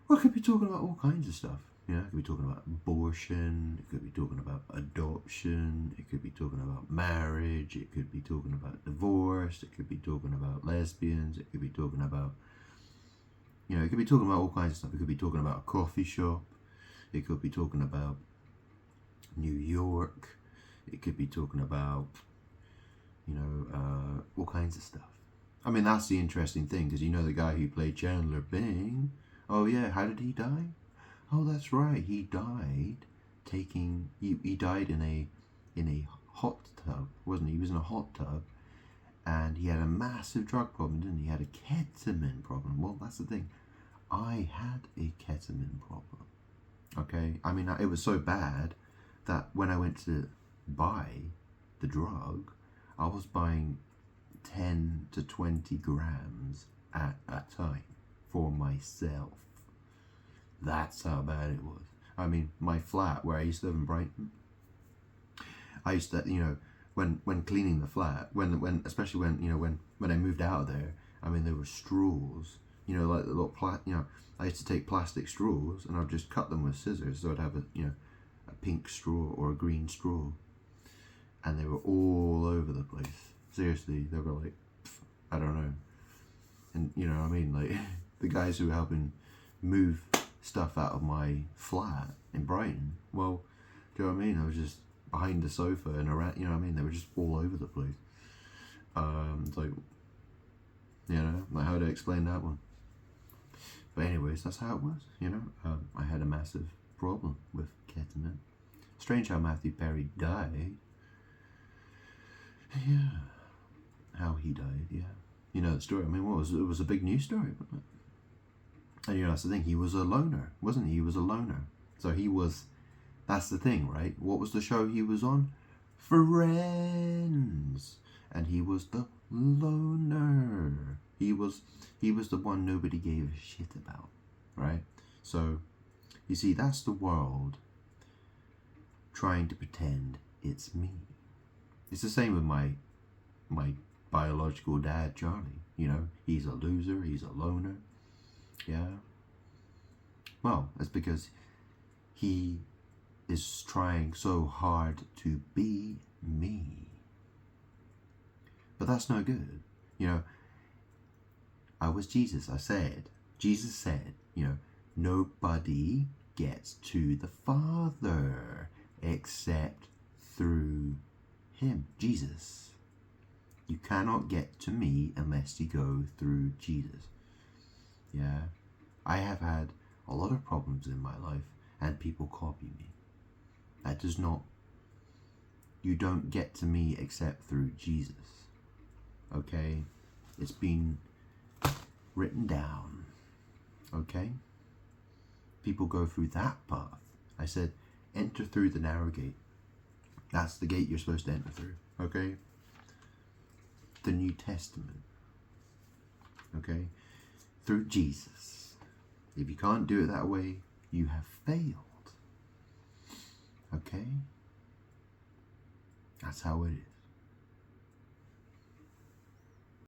well, it could be talking about all kinds of stuff. You know, it could be talking about abortion, it could be talking about adoption, it could be talking about marriage, it could be talking about divorce, it could be talking about lesbians, it could be talking about, you know, it could be talking about all kinds of stuff. It could be talking about a coffee shop, It could be talking about New York. It could be talking about, all kinds of stuff. I mean, that's the interesting thing, because the guy who played Chandler Bing. Oh yeah, how did he die? Oh, that's right. He died he died in a hot tub, wasn't he? He was in a hot tub, and he had a massive drug problem, didn't he? He had a ketamine problem. Well, that's the thing. I had a ketamine problem. Okay, I mean, it was so bad that when I went to buy the drug, I was buying 10 to 20 grams at a time for myself. That's how bad it was. I mean, my flat where I used to live in Brighton, I used to, when cleaning the flat, especially when I moved out of there, I mean, there were straws, like the little I used to take plastic straws and I'd just cut them with scissors, so I'd have a pink straw or a green straw, and they were all over the place. Seriously, they were like, I don't know. And I mean, like, the guys who were helping move stuff out of my flat in Brighton, well, do you know what I mean? I was just behind the sofa and around, they were just all over the place. It's like, like, how to explain that one? But anyways, that's how it was, I had a massive problem with ketamine. Strange how Matthew Perry died. Yeah. How he died, yeah. You know the story. I mean, it was a big news story, wasn't it? And that's the thing, he was a loner, wasn't he? He was a loner. So that's the thing, right? What was the show he was on? Friends. And he was the loner. He was the one nobody gave a shit about, right? So, you see, that's the world trying to pretend it's me. It's the same with my biological dad, Charlie. He's a loser, he's a loner. Yeah. Well, that's because he is trying so hard to be me. But that's no good. I was Jesus. Jesus said, nobody gets to the Father except through him, Jesus. You cannot get to me unless you go through Jesus. Yeah. I have had a lot of problems in my life and people copy me. That does not... You don't get to me except through Jesus. Okay? It's been written down. Okay? People go through that path. I said, enter through the narrow gate. That's the gate you're supposed to enter through. Okay? The New Testament. Okay? Through Jesus. If you can't do it that way, you have failed. Okay? That's how it is.